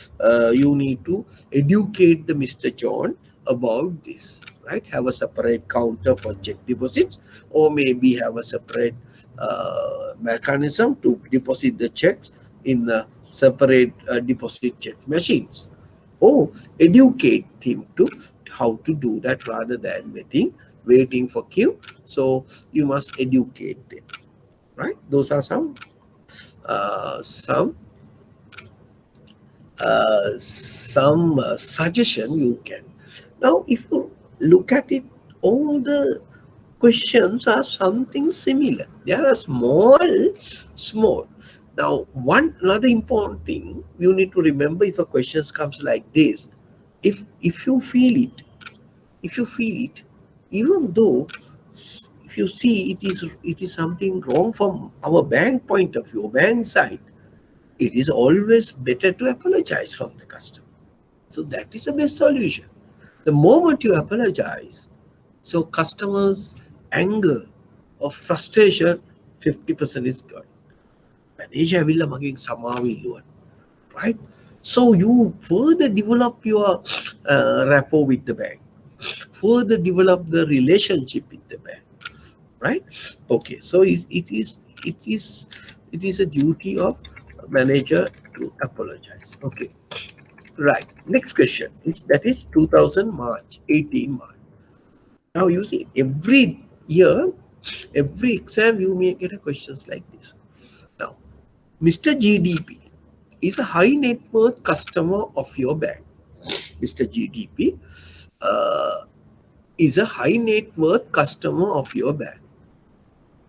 you need to educate the Mr. John about this, right? Have a separate counter for check deposits, or maybe have a separate mechanism to deposit the checks in the separate deposit check machines, or educate him to how to do that rather than waiting for queue. So you must educate them, right? Those are some suggestion you can. Now if you look at it, all the questions are something similar. They are small. Now one another important thing you need to remember, if a question comes like this, if you feel it, even though if you see it is something wrong from our bank point of view, bank side, it is always better to apologize from the customer. So that is the best solution. The moment you apologize, so customers' anger or frustration, 50% is gone. Manager will maging samawi, right? So you further develop your rapport with the bank, further develop the relationship with the bank, right? Okay, so it is a duty of manager to apologize. Okay, right. Next question is, that is 2000 March 18 March. Now you see, every year, every exam you may get a questions like this. Now Mr. GDP is a high net worth customer of your bank. Mr. GDP is a high net worth customer of your bank.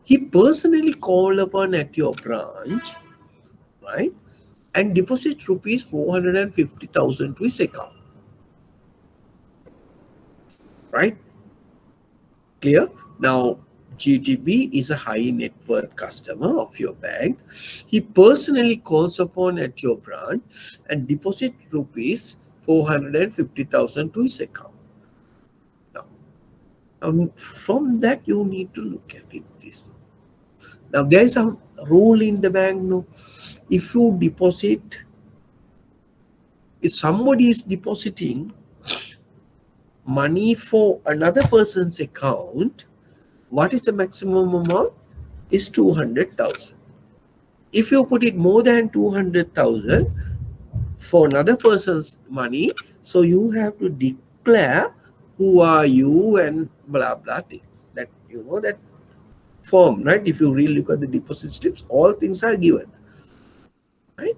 He personally called upon at your branch, right, and deposit rupees 450,000 to his account, right? Clear? Now, GTB is a high net worth customer of your bank. He personally calls upon at your branch and deposit rupees 450,000 to his account. Now, from that you need to look at it this. Now, there is a rule in the bank. No, if you deposit, if somebody is depositing money for another person's account, what is the maximum amount? Is 200,000. If you put it more than 200,000 for another person's money, so you have to declare who are you and blah blah things. That you know that form, right? If you really look at the deposit slips, all things are given, right?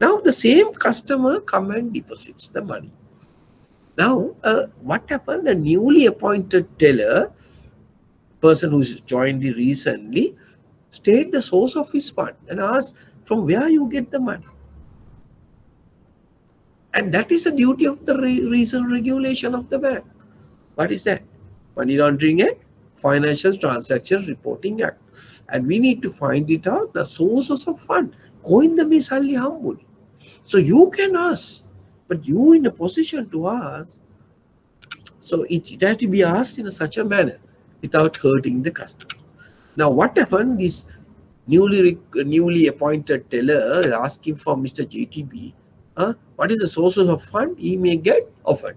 Now the same customer come and deposits the money. Now what happened? The newly appointed teller, person who's joined recently, state the source of his fund and ask from where you get the money. And that is a duty of the recent regulation of the bank. What is that? Money Laundering Act, Financial Transaction Reporting Act. And we need to find it out, the sources of fund. Coin the misali hambuli. So you can ask, but you in a position to ask, so it had to be asked in such a manner without hurting the customer. Now what happened? This newly appointed teller is asking for Mr. JTB, what is the sources of fund? He may get offered,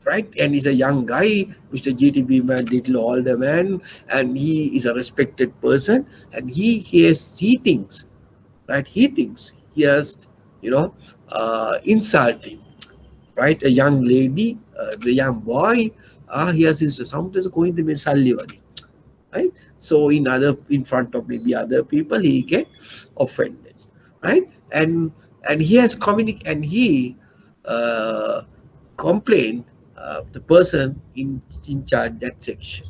right? And he's a young guy, Mr. GTB man, little older man, and he is a respected person, and he thinks, right? He thinks he has, you know, insulting, right? A young lady, the young boy, he has his sometimes going to be salivary, right? So in front of maybe other people, he get offended, right? And he has and he uh, complained the person in charge that section.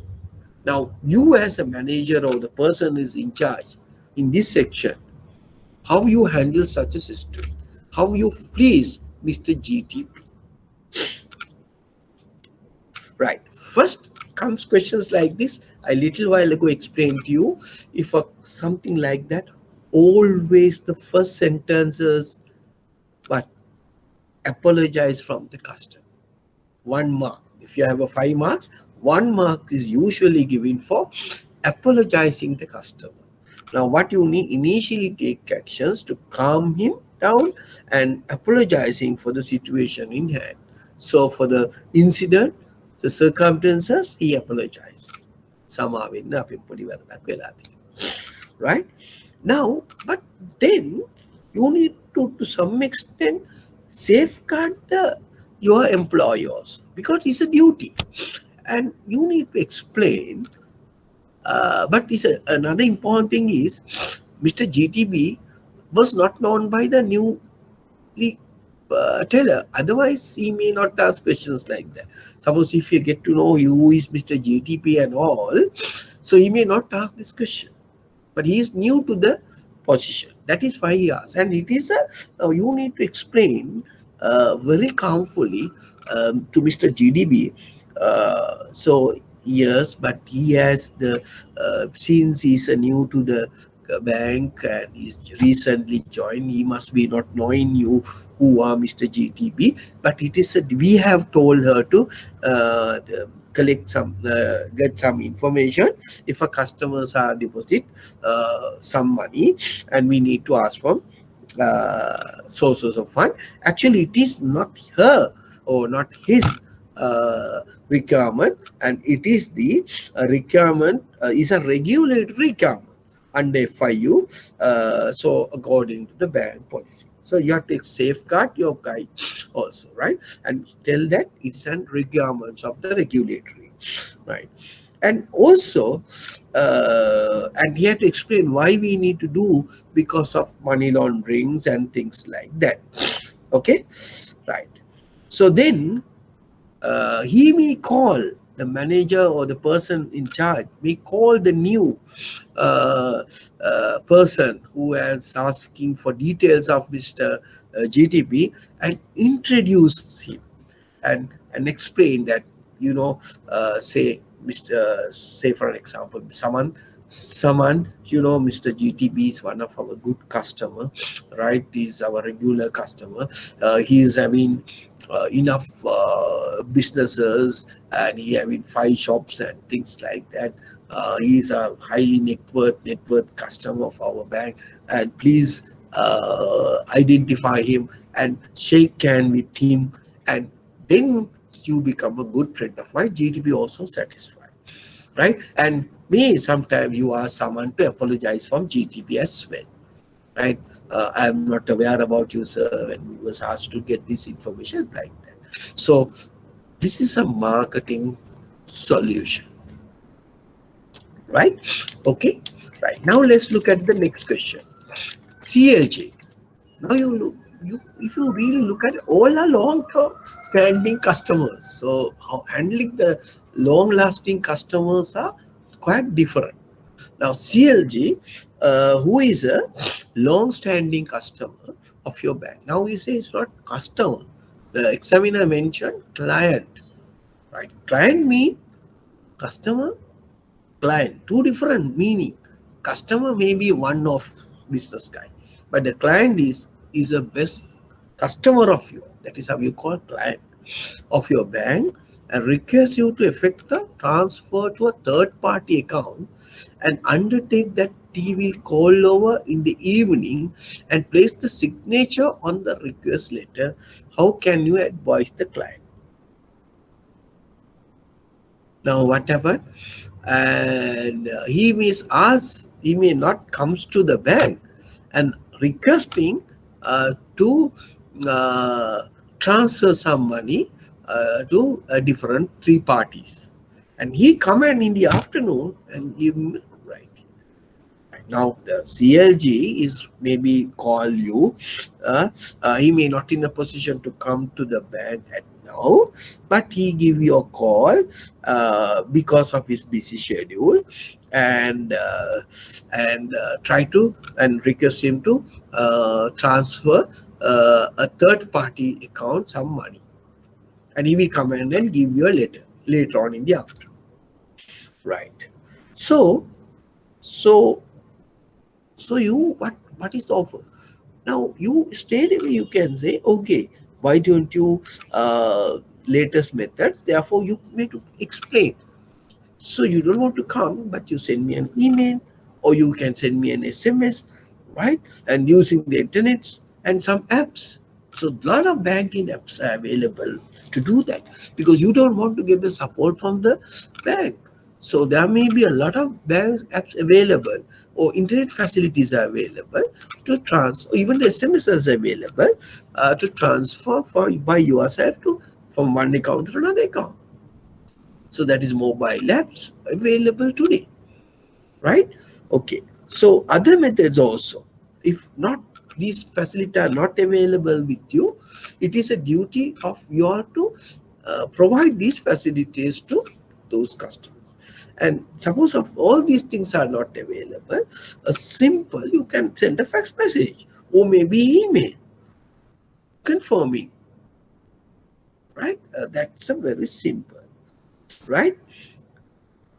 Now you as a manager or the person is in charge in this section, how you handle such a system, how you freeze Mr. GTP. Right. First comes questions like this. A little while ago explained to you, if something like that, always the first sentence is what? Apologize from the customer. 1 mark. If you have a 5 marks, 1 mark is usually given for apologizing the customer. Now, what you need initially take actions to calm him down and apologizing for the situation in hand. So, for the incident, the circumstances, he apologized. Right? Now, but then you need to some extent safeguard your employers because it's a duty, and you need to explain. But another important thing is Mr. GTB was not known by the new teller. Otherwise, he may not ask questions like that. Suppose if you get to know who is Mr. GTP and all, so he may not ask this question. But he is new to the position. That is why he asks. And it is you need to explain very calmly to Mr. GDB. So yes, but he has the since he's new to the bank and he's recently joined, he must be not knowing you who are Mr. GTB. But it is we have told her to collect some get some information if a customers are deposit some money and we need to ask for sources of fund. Actually it is not her or not his requirement, and it is the requirement is a regulatory requirement under FIU, so according to the bank policy. So you have to safeguard your guy also, right? And tell that it's an requirements of the regulatory, right? And also, and he had to explain why we need to do because of money launderings and things like that. Okay, right. So then he may call the manager or the person in charge may call the new person who is asking for details of Mr. GTP and introduce him and explain that, you know, say Mr. say for an example, someone, you know, Mr. GTB is one of our good customer, right? He's our regular customer. He is having enough businesses, and he having 5 shops and things like that. He is a highly net worth customer of our bank, and please identify him and shake hand with him, and then you become a good friend of mine. GTP also satisfied, right? And may sometimes you ask someone to apologize from GTP as well, right? I am not aware about you, sir, when we was asked to get this information like that. So this is a marketing solution, right? Okay, right. Now let's look at the next question. CLJ. Now you look, if you really look at it, all are long-term standing customers. So how handling the long-lasting customers are quite different. Now CLG, who is a long-standing customer of your bank. Now we say it's not customer. The examiner mentioned client, right? Client mean customer, client, two different meaning. Customer may be one of business guy, but the client is a best customer of you. That is how you call client of your bank, and requires you to effect a transfer to a third party account and undertake that he will call over in the evening and place the signature on the request letter. How can you advise the client? Now whatever, and he may ask, he may not comes to the bank and requesting to uh, transfer some money to different three parties, and he come in the afternoon and give me right. Now the CLG is maybe call you. He may not in a position to come to the bank at now, but he give you a call because of his busy schedule, and try to and request him to transfer a third party account some money, and he will come and then give you a letter later on in the afternoon. Right. So so so you what is the offer? Now you straight away you can say, okay, why don't you latest methods? Therefore, you need to explain. So you don't want to come, but you send me an email, or you can send me an SMS, right? And using the internet and some apps. So a lot of banking apps are available to do that, because you don't want to get the support from the bank. So there may be a lot of bank apps available, or internet facilities are available to transfer. Even the SMS is available to transfer for by yourself to from one account to another account. So that is mobile apps available today, right? Okay. So other methods also, if not these facilities are not available with you, it is a duty of you to provide these facilities to those customers. And suppose of all these things are not available, a simple you can send a fax message or maybe email confirming, right? That's a very simple, right?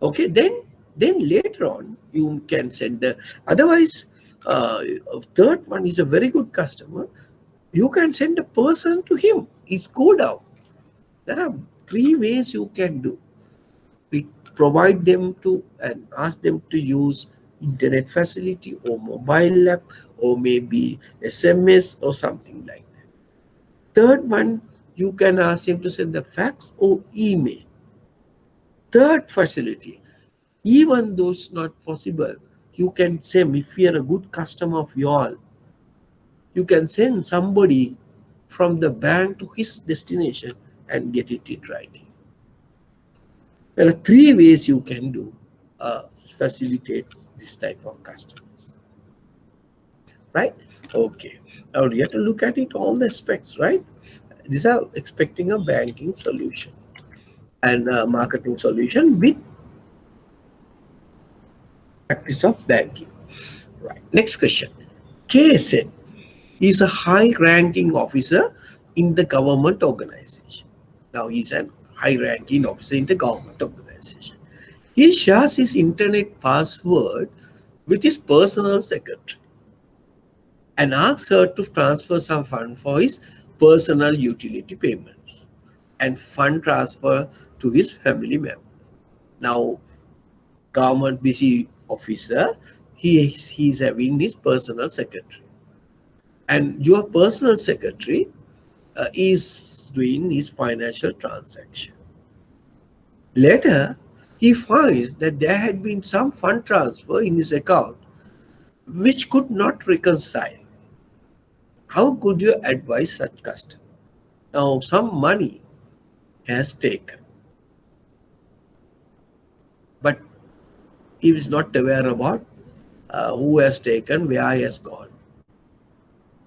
Okay, then later on you can send the otherwise third one is a very good customer, you can send a person to him, it's go down. There are three ways you can do. We provide them to and ask them to use internet facility or mobile app or maybe SMS or something like that. Third one, you can ask him to send the fax or email. Third facility, even though it's not possible, you can send, if you're a good customer of y'all, you can send somebody from the bank to his destination and get it in writing. There are three ways you can do facilitate this type of customers, right? Okay. Now you have to look at it all the aspects, right? These are expecting a banking solution and a marketing solution with practice of banking. Right. Next question. KSN is a high-ranking officer in the government organization. Now he's a high-ranking officer in the government organization. He shares his internet password with his personal secretary and asks her to transfer some fund for his personal utility payments and fund transfer to his family member. Now, government busy officer, he's having his personal secretary, and your personal secretary is doing his financial transaction. Later, he finds that there had been some fund transfer in his account which could not reconcile. How could you advise such customer? Now, some money has taken, but he is not aware about who has taken, where he has gone.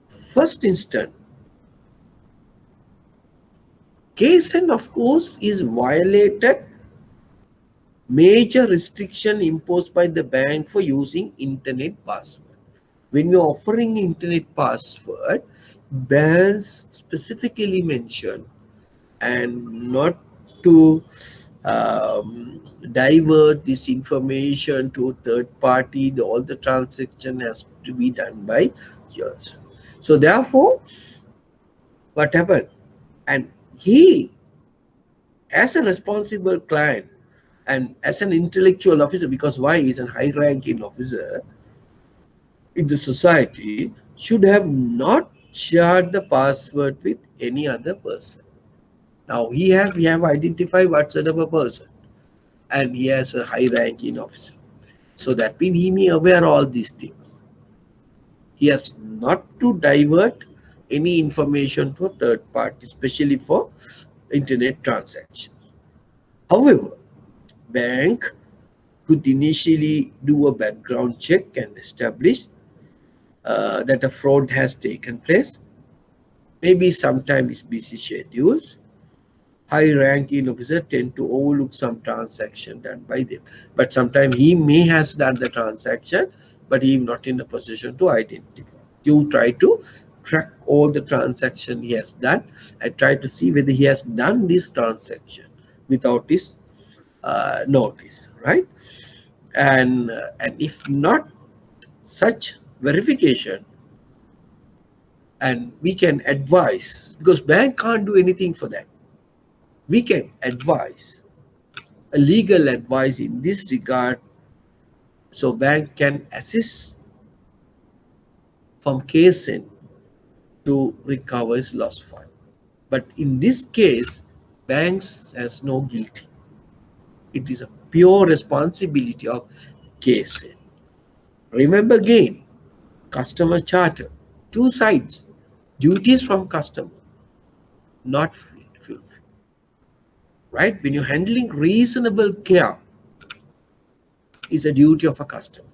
First instant, KSN of course is violated major restriction imposed by the bank for using internet password. When you're offering internet password, banks specifically mention and not to divert this information to a third party. All the transaction has to be done by yours. So therefore, what happened? And he, as a responsible client and as an intellectual officer, because why he's a high-ranking officer in the society, should have not shared the password with any other person. Now we have identified what sort of a person. and he has a high ranking officer. So that means he may aware all these things. He has not to divert any information to a third party, especially for internet transactions. However, bank could initially do a background check and establish that a fraud has taken place. Maybe sometimes busy schedules. High ranking officer tend to overlook some transaction done by them. But sometimes he may has done the transaction, but he is not in a position to identify. You try to track all the transaction he has done and try to see whether he has done this transaction without his notice, right? And if not such verification, and we can advise, because bank can't do anything for that, we can advise a legal advice in this regard, so bank can assist from KSN to recover his lost fund. But in this case, banks has no guilty. It is a pure responsibility of KSN. Remember again, customer charter, two sides, duties from customer, not fulfilled. Right? When you're handling reasonable care, is a duty of a customer.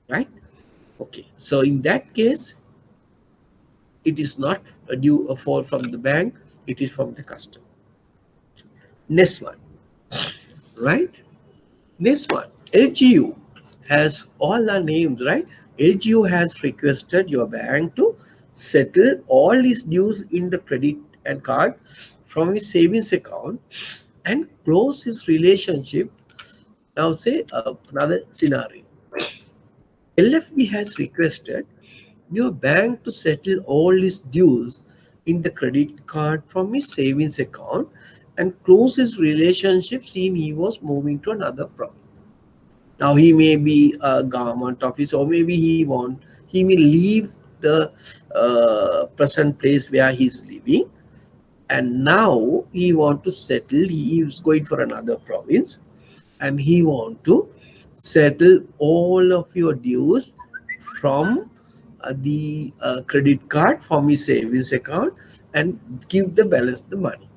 Right? Okay. So in that case, it is not a fault from the bank, it is from the customer. Next one. Right? Next one. LGU has all the names, right? LGU has requested your bank to settle all his dues in the credit and card from his savings account and close his relationship. Now say another scenario. LFB has requested your bank to settle all his dues in the credit card from his savings account and close his relationship since he was moving to another province. Now he may be a government office, or maybe he may leave the present place where he's living, and now he want to settle. He is going for another province, and he want to settle all of your dues from the credit card from his savings account and give the balance the money,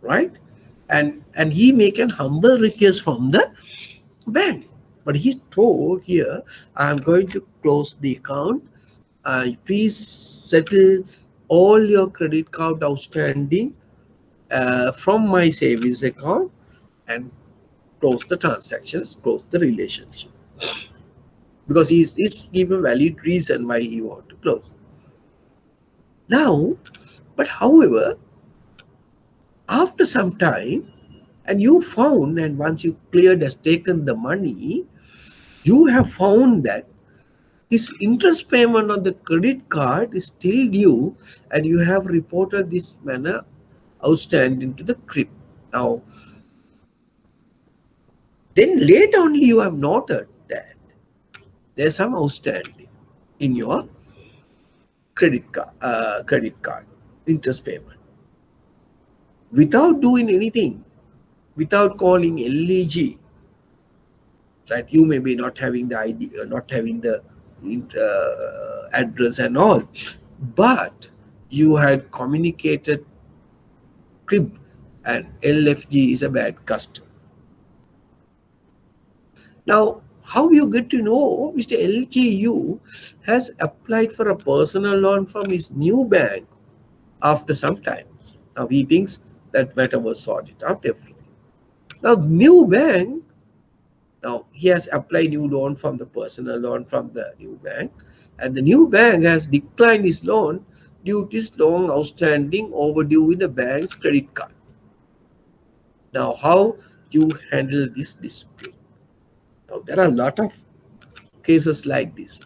right? And he make an humble request from the bank, but he's told here, I'm going to close the account, please settle all your credit card outstanding from my savings account and close the transactions, close the relationship, because he's given valid reason why he want to close. Now, but however, after some time, and you found, and once you cleared has taken the money, you have found that his interest payment on the credit card is still due, and you have reported this manner outstanding to the CRIP. Now, then later only you have noted that there's some outstanding in your credit card interest payment. Without doing anything, without calling LEG, right? You may be not having the ID, not having the address and all, but you had communicated CRIB, and LFG is a bad customer. Now, how you get to know Mr. LGU has applied for a personal loan from his new bank after some time? Now he thinks that matter was sorted out everything. Now new bank, now he has applied new loan from the personal loan from the new bank, and the new bank has declined his loan due to his long outstanding overdue in the bank's credit card. Now how you handle this dispute? Now there are a lot of cases like this.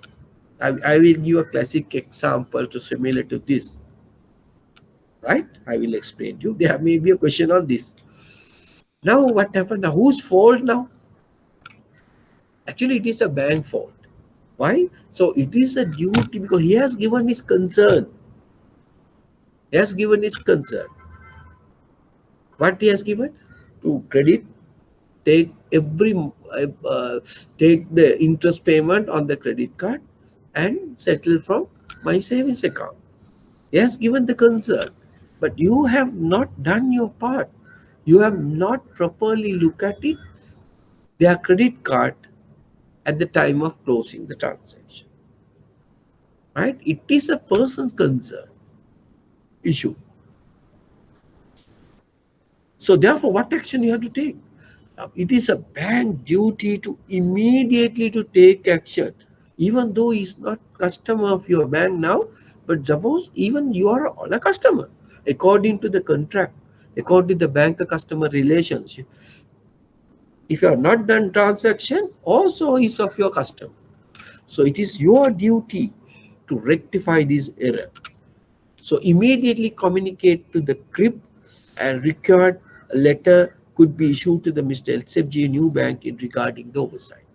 I will give a classic example to similar to this. Right? I will explain to you. There may be a question on this. Now what happened? Now whose fault now? Actually, it is a bank fault. Why? So it is a duty because he has given his concern. He has given his concern. What he has given? to credit, take take the interest payment on the credit card and settle from my savings account. Yes, given the concern, but you have not done your part. You have not properly looked at it, their credit card at the time of closing the transaction. Right? It is a person's concern issue. So therefore, what action you have to take? Now, it is a bank duty to immediately to take action, even though he's not customer of your bank now. But suppose even you are all a customer, according to the contract, according to the bank customer relationship. If you have not done transaction, also is of your customer. So it is your duty to rectify this error. So immediately communicate to the CRIP, and required letter could be issued to the Mr. LSFG new bank in regarding the oversight.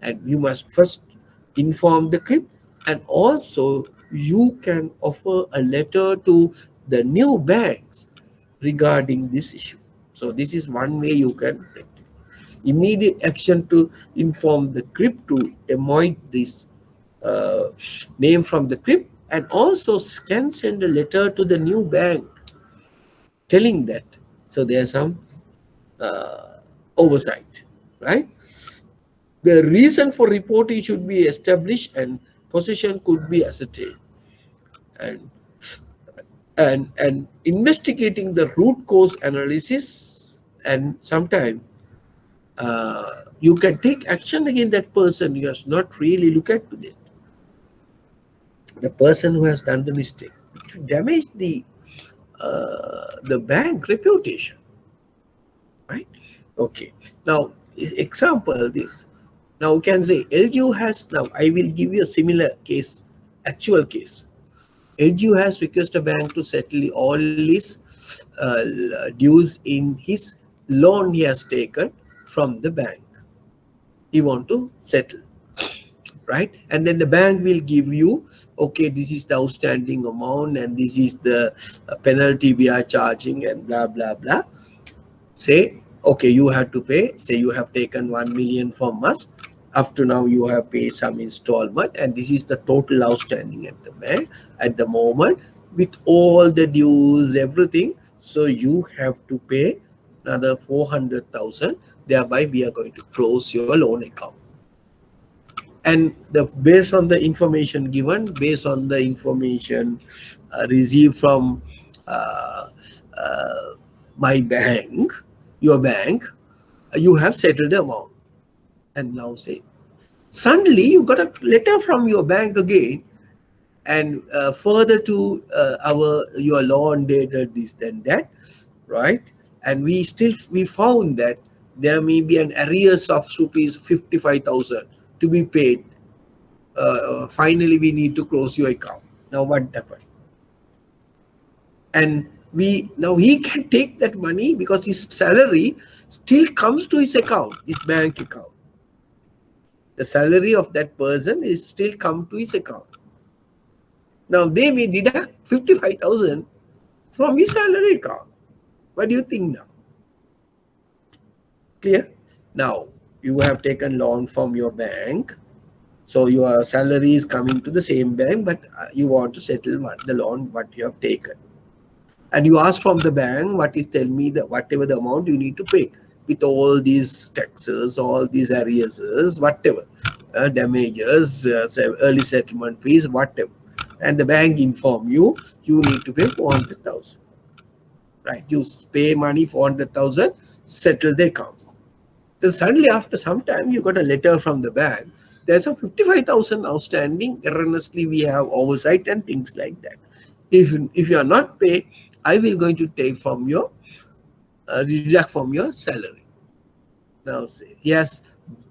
And you must first inform the CRIP, and also you can offer a letter to the new banks regarding this issue. So this is one way you can rectify. Immediate action to inform the CRIP to avoid this uh, name from the CRIP, and also can send a letter to the new bank telling that. So there's some uh, oversight, right? The reason for reporting should be established and possession could be ascertained. And investigating the root cause analysis, and sometime you can take action against that person. You has not really looked at it. The person who has done the mistake, to damage the bank reputation, right? Okay. Now, example this. Now you can say LGU has, now I will give you a similar case, actual case. LGU has requested a bank to settle all his dues in his loan he has taken from the bank. He want to settle, right? And then the bank will give you, okay, this is the outstanding amount and this is the penalty we are charging and blah blah blah. Say, okay, you have to pay. Say you have taken 1 million from us. Up to now, you have paid some installment, and this is the total outstanding at the bank at the moment with all the dues, everything. So you have to pay another 400,000. Thereby, we are going to close your loan account. And based on the information given, based on the information received from uh, uh, my bank, your bank, you have settled the amount. And now say, suddenly you got a letter from your bank again, and further to your loan dated this then that, right? And we found that there may be an arrears of rupees 55,000 to be paid. Finally we need to close your account. Now what happened? And now he can take that money because his salary still comes to his account, his bank account. The salary of that person is still come to his account. Now they may deduct 55,000 from his salary account. What do you think now? Clear? Now you have taken loan from your bank. So your salary is coming to the same bank, but you want to settle the loan what you have taken. And you ask from the bank, what is, tell me that whatever the amount you need to pay with all these taxes, all these arrears, whatever, damages, early settlement fees, whatever. And the bank inform you, you need to pay 400,000. Right? You pay money 400,000, settle the account. Then suddenly after some time, you got a letter from the bank. There's a 55,000 outstanding. Erroneously, we have oversight and things like that. If you are not paid, I will going to take from your deduct from your salary. Now say, yes,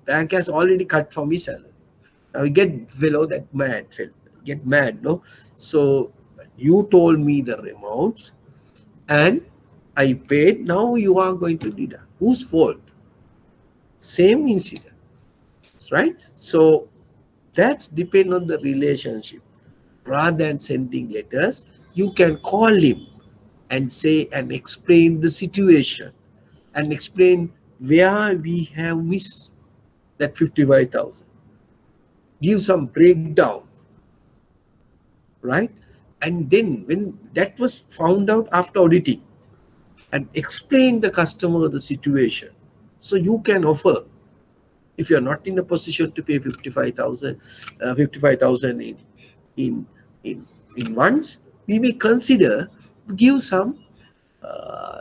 bank has already cut from his salary. Now you get below that mad, get mad, no? So you told me the amounts and I paid. Now you are going to deduct. Whose fault? Same incident, right? So that's depend on the relationship. Rather than sending letters, you can call him and say and explain the situation and explain where we have missed that 55,000. Give some breakdown, right? And then when that was found out after auditing, and explain the customer the situation, so you can offer, if you're not in a position to pay 55,000 in in in months, we may consider give some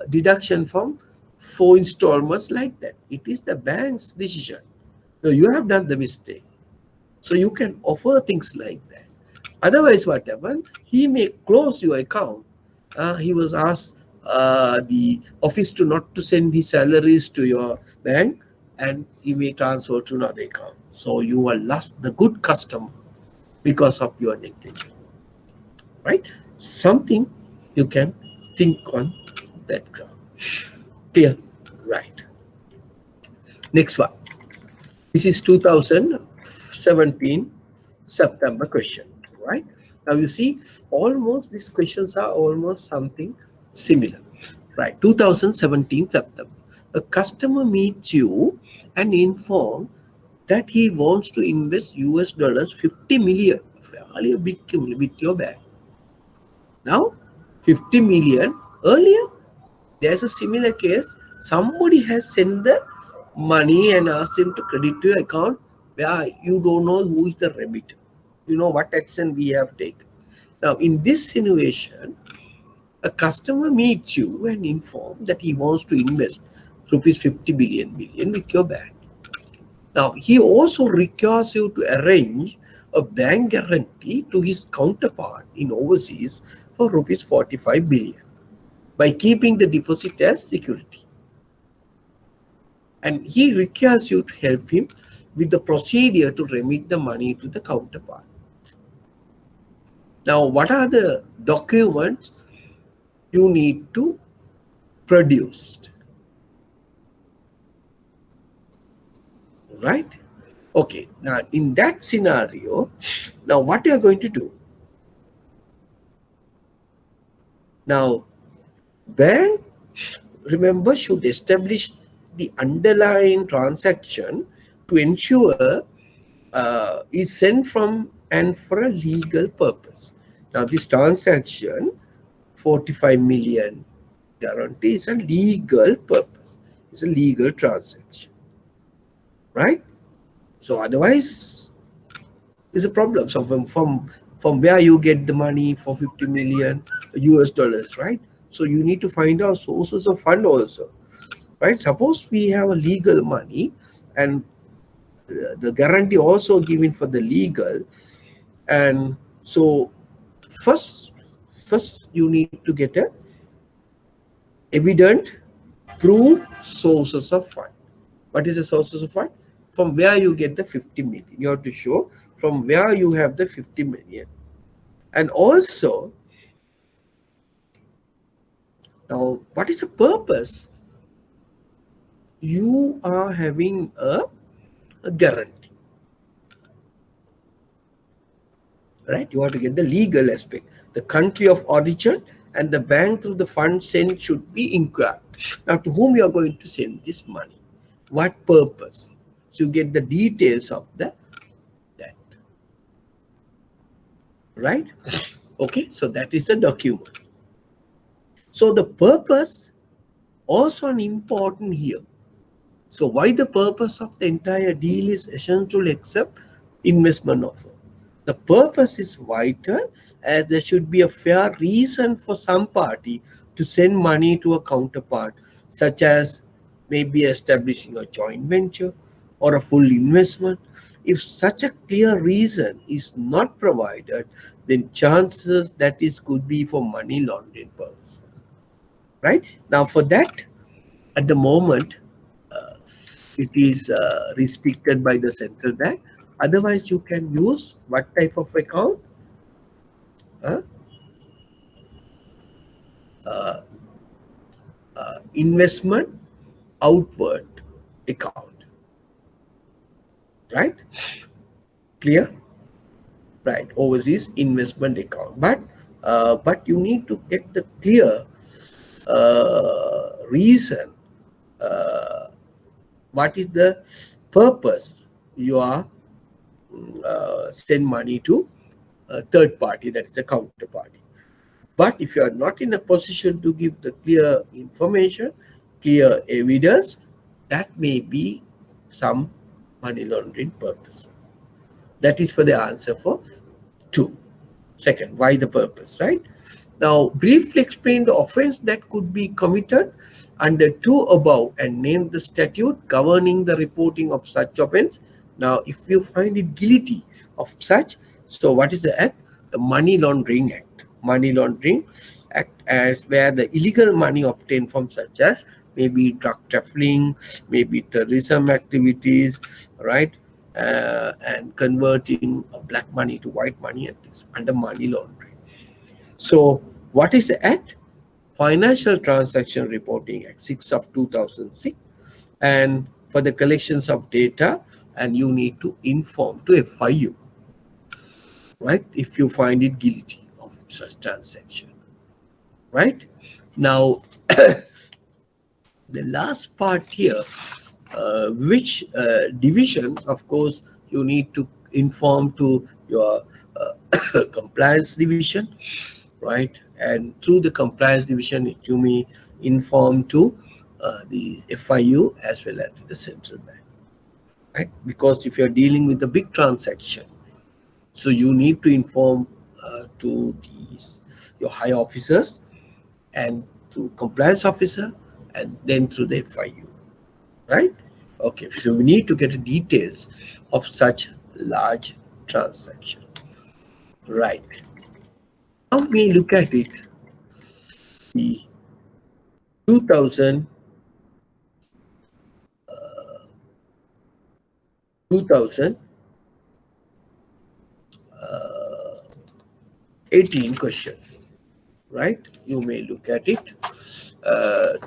deduction from 4 installments like that. It is the bank's decision. So you have done the mistake. So you can offer things like that. Otherwise, what happened? He may close your account. He was asked the office to not to send the salaries to your bank, and he may transfer to another account. So you will lost the good customer because of your negligence, right? Something you can think on that ground. Clear? Right. Next one. This is 2017 September question, right? Now you see, almost these questions are almost something similar, right? 2017 September. A customer meets you and informs that he wants to invest US dollars 50 million, fairly a big with your bank. Now, 50 million earlier, there's a similar case. Somebody has sent the money and asked him to credit to your account where you don't know who is the remitter. You know what action we have taken. Now, in this situation, a customer meets you and informs that he wants to invest rupees 50 billion with your bank. Now, he also requires you to arrange a bank guarantee to his counterpart in overseas for rupees 45 billion by keeping the deposit as security. And he requires you to help him with the procedure to remit the money to the counterpart. Now, what are the documents you need to produce? Right? Okay, now in that scenario, now what you are going to do? Now, bank, remember, should establish the underlying transaction to ensure is sent from and for a legal purpose. Now, this transaction, 45 million guarantee, is a legal purpose. It's a legal transaction, right? So otherwise, it's a problem. So from where you get the money for 50 million US dollars, right? So you need to find out sources of fund also, right? Suppose we have a legal money and the guarantee also given for the legal, and so first you need to get a evident proved sources of fund. What is the sources of fund? From where you get the 50 million. You have to show from where you have the 50 million. And also, now what is the purpose? You are having a guarantee, right? You have to get the legal aspect. The country of origin and the bank through the fund sent should be inquired. Now, to whom you are going to send this money? What purpose? So you get the details of that, right? Okay, so that is the document. So the purpose also an important here. So why the purpose of the entire deal is essential except investment offer? The purpose is vital, as there should be a fair reason for some party to send money to a counterpart, such as maybe establishing a joint venture or a full investment. If such a clear reason is not provided, then chances that is could be for money laundering purposes. Right? Now for that, at the moment, it is restricted by the central bank. Otherwise, you can use what type of account? Investment outward account. Right? Clear? Right. Overseas investment account. But you need to get the clear reason what is the purpose you are send money to a third party, that is a counterparty. But if you are not in a position to give the clear information, clear evidence, that may be some money laundering purposes. That is for the answer for 2. Second, why the purpose, right? Now, briefly explain the offense that could be committed under 2 above and name the statute governing the reporting of such offense. Now, if you find it guilty of such, so what is the act? The Money Laundering Act. Money Laundering Act, as where the illegal money obtained from such as maybe drug trafficking, maybe terrorism activities, right? And converting black money to white money and things under money laundering. So, what is the act? Financial Transaction Reporting Act 6 of 2006, and for the collections of data, and you need to inform to FIU, right, if you find it guilty of such transaction, right? Now, the last part here, which division, of course, you need to inform to your compliance division, right? And through the compliance division, you may inform to the FIU as well as to the central bank, right? Because if you're dealing with a big transaction, so you need to inform to these your high officers and to compliance officer and then through the FIU, right? Okay, so we need to get the details of such large transaction, right? Now we look at it, the 2000 2018 question, right? You may look at it,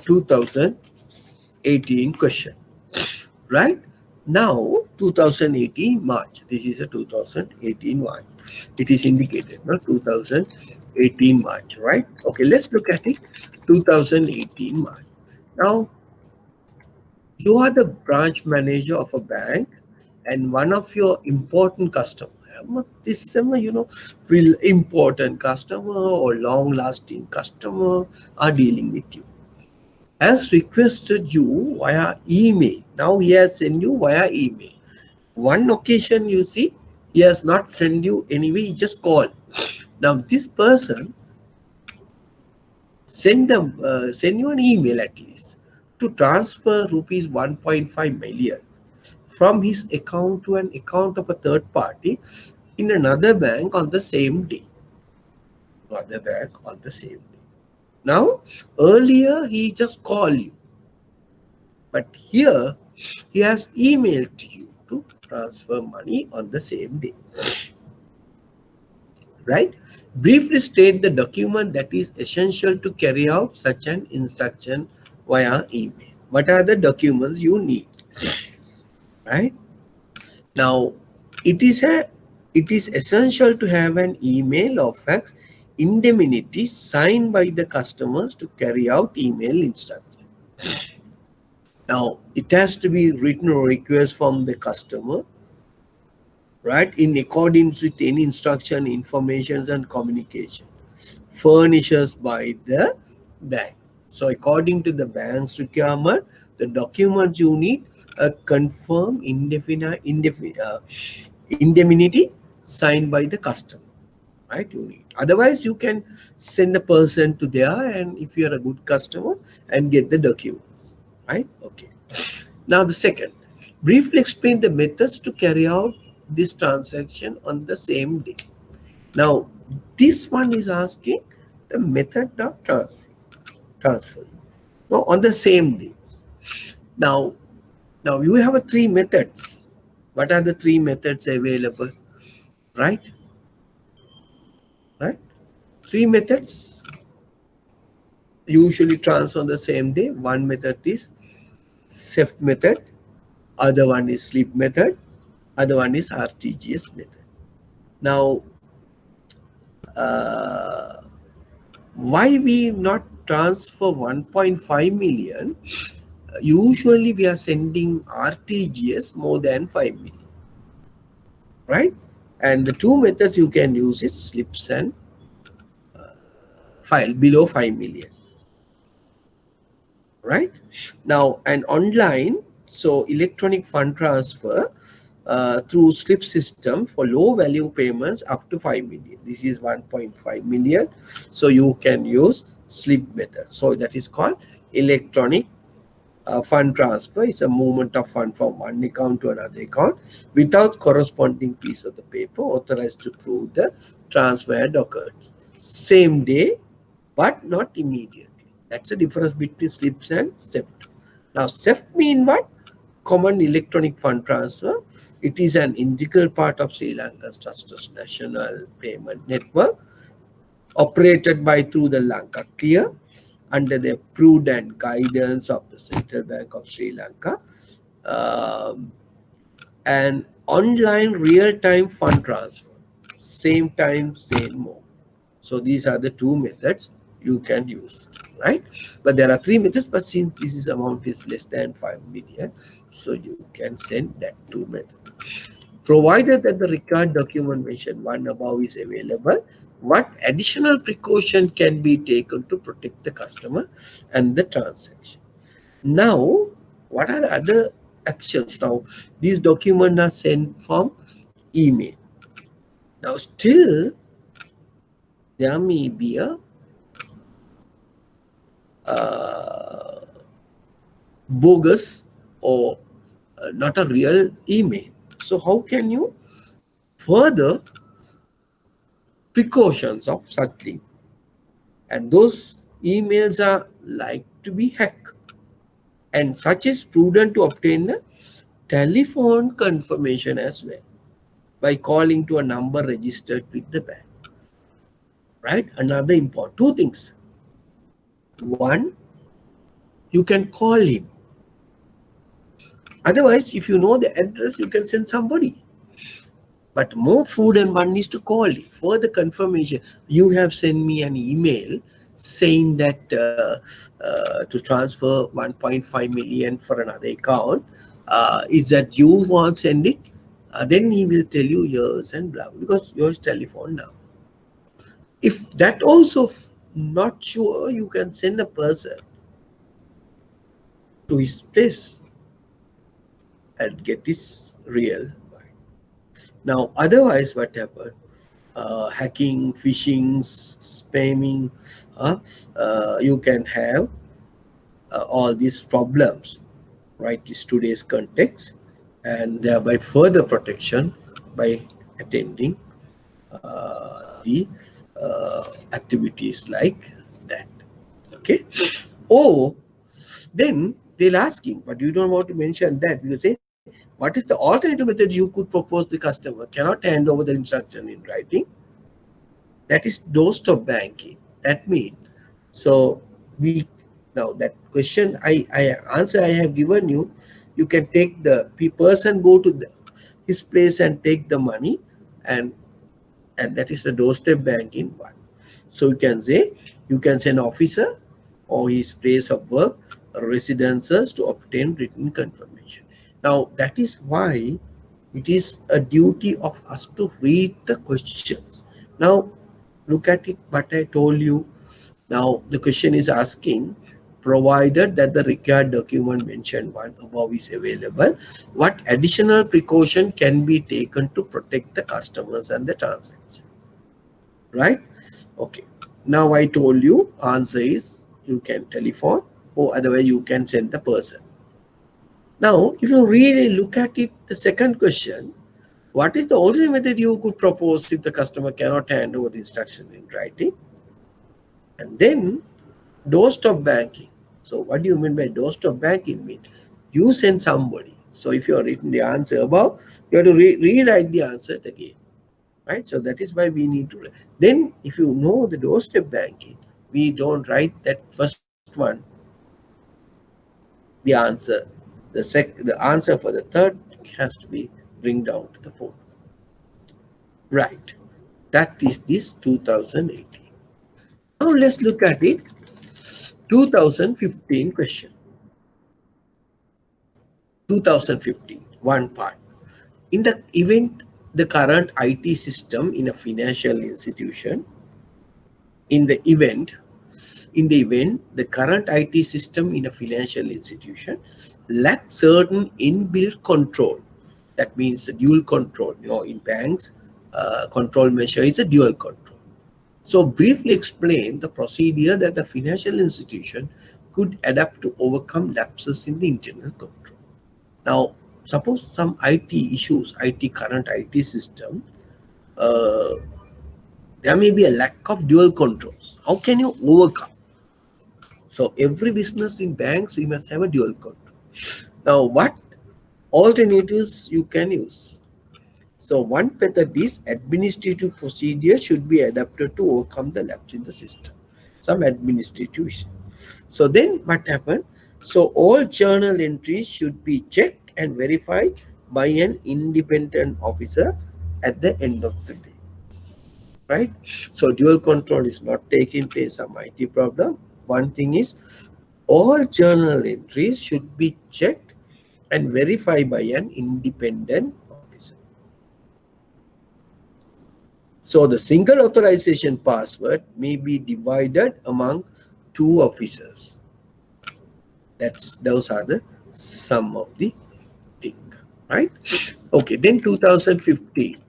2018 question, right? Now 2018 March, this is a 2018 March, it is indicated, no, 2018 March, right? Okay, let's look at it, 2018 March. Now you are the branch manager of a bank and one of your important customers, this real important customer or long lasting customer are dealing with you, has requested you via email. Now he has sent you via email. One occasion you see, he has not sent you anyway, he just called. Now this person send you an email at least to transfer rupees 1.5 million from his account to an account of a third party in another bank on the same day. Now, earlier he just called you, but here he has emailed you to transfer money on the same day, right? Briefly state the document that is essential to carry out such an instruction via email. What are the documents you need, right? Now, it is essential to have an email or fax indemnity signed by the customers to carry out email instruction. Now, it has to be written or request from the customer, right, in accordance with any instruction, information and communication furnishes by the bank. So according to the bank's requirement, the documents you need a confirmed indemnity signed by the customer, right? You need. Otherwise, you can send a person to there, and if you are a good customer, and get the documents, right? Okay. Now the second, briefly explain the methods to carry out this transaction on the same day. Now, this one is asking the method of transfer. No, on the same day. Now you have a 3 methods. What are the 3 methods available? Right? 3 methods usually transfer on the same day. One method is SWIFT method, other one is sleep method, other one is RTGS method. Now, why we not transfer 1.5 million usually we are sending RTGS more than 5 million, right? And the two methods you can use is slips and file below 5 million, right? Now, and online, so electronic fund transfer through slip system for low value payments up to 5 million. This is 1.5 million. So you can use slip method. So that is called electronic fund transfer. Is a movement of fund from one account to another account without corresponding piece of the paper authorized to prove the transfer had occurred same day, but not immediately. That's the difference between slips and SEFT. Now, SEFT mean what? Common electronic fund transfer. It is an integral part of Sri Lanka's trusted national payment network, operated by through the Lanka Clear under the prudent guidance of the Central Bank of Sri Lanka. Um, and online real-time fund transfer, same time, same mode. So these are the two methods you can use, right? But there are three methods, but since this amount is less than 5 million, so you can send that two methods. Provided that the required document mentioned one above is available, what additional precaution can be taken to protect the customer and the transaction? Now, what are the other actions? Now, these documents are sent from email. Now, still, there may be a uh, bogus or not a real email. So, how can you further precautions of such thing? And those emails are like to be hacked, and such is prudent to obtain a telephone confirmation as well by calling to a number registered with the bank, right? Another important two things. One, you can call him. Otherwise, if you know the address, you can send somebody. But more prudent one is to call him for the confirmation. You have sent me an email saying that to transfer 1.5 million for another account. Is that you want to send it? Then he will tell you yes and blah, because yours telephone now. If that also not sure, you can send a person to his place and get his real. Now, otherwise, what happened? Hacking, phishing, spamming, you can have all these problems, right? This today's context, and thereby further protection by attending the activities like that. Okay. Or then they'll ask him, but you don't want to mention that. You say, what is the alternative method you could propose the customer cannot hand over the instruction in writing? That is doorstop banking. That means, so we, now that question I answer I have given you, you can take the person, go to his place and take the money, and that is the doorstep banking one. So you can say, you can send officer or his place of work residences to obtain written confirmation. Now that is why it is a duty of us to read the questions. Now look at it what I told you. Now the question is asking, provided that the required document mentioned one above is available, what additional precaution can be taken to protect the customers and the transaction, right? Okay, now I told you answer is you can telephone, or otherwise you can send the person. Now if you really look at it, the second question, what is the alternate method you could propose if the customer cannot hand over the instruction in writing? And then doorstop banking. So what do you mean by doorstop banking? Mean you send somebody. So if you are written the answer above, you have to rewrite the answer again, right? So that is why we need to. Then if you know the doorstep banking, we don't write that first one, the answer. The answer for the third has to be bring down to the fourth. Right. That is this 2018. Now let's look at it. 2015 question. 2015, one part. In the event the current IT system in a financial institution, in the event the current IT system in a financial institution lacks certain inbuilt control. That means dual control. In banks, control measure is a dual control. So briefly explain the procedure that the financial institution could adapt to overcome lapses in the internal control. Now, suppose some IT issues, current IT system, uh, there may be a lack of dual controls. How can you overcome? So every business in banks, we must have a dual control. Now, what alternatives you can use? So one method is administrative procedure should be adapted to overcome the lapse in the system. Some administrative issue. So then what happened? So all journal entries should be checked and verified by an independent officer at the end of the day. Right? So dual control is not taking place some IT problem. One thing is all journal entries should be checked and verified by an independent officer. So the single authorization password may be divided among two officers. Those are the some of the thing, right? Okay, then 2015.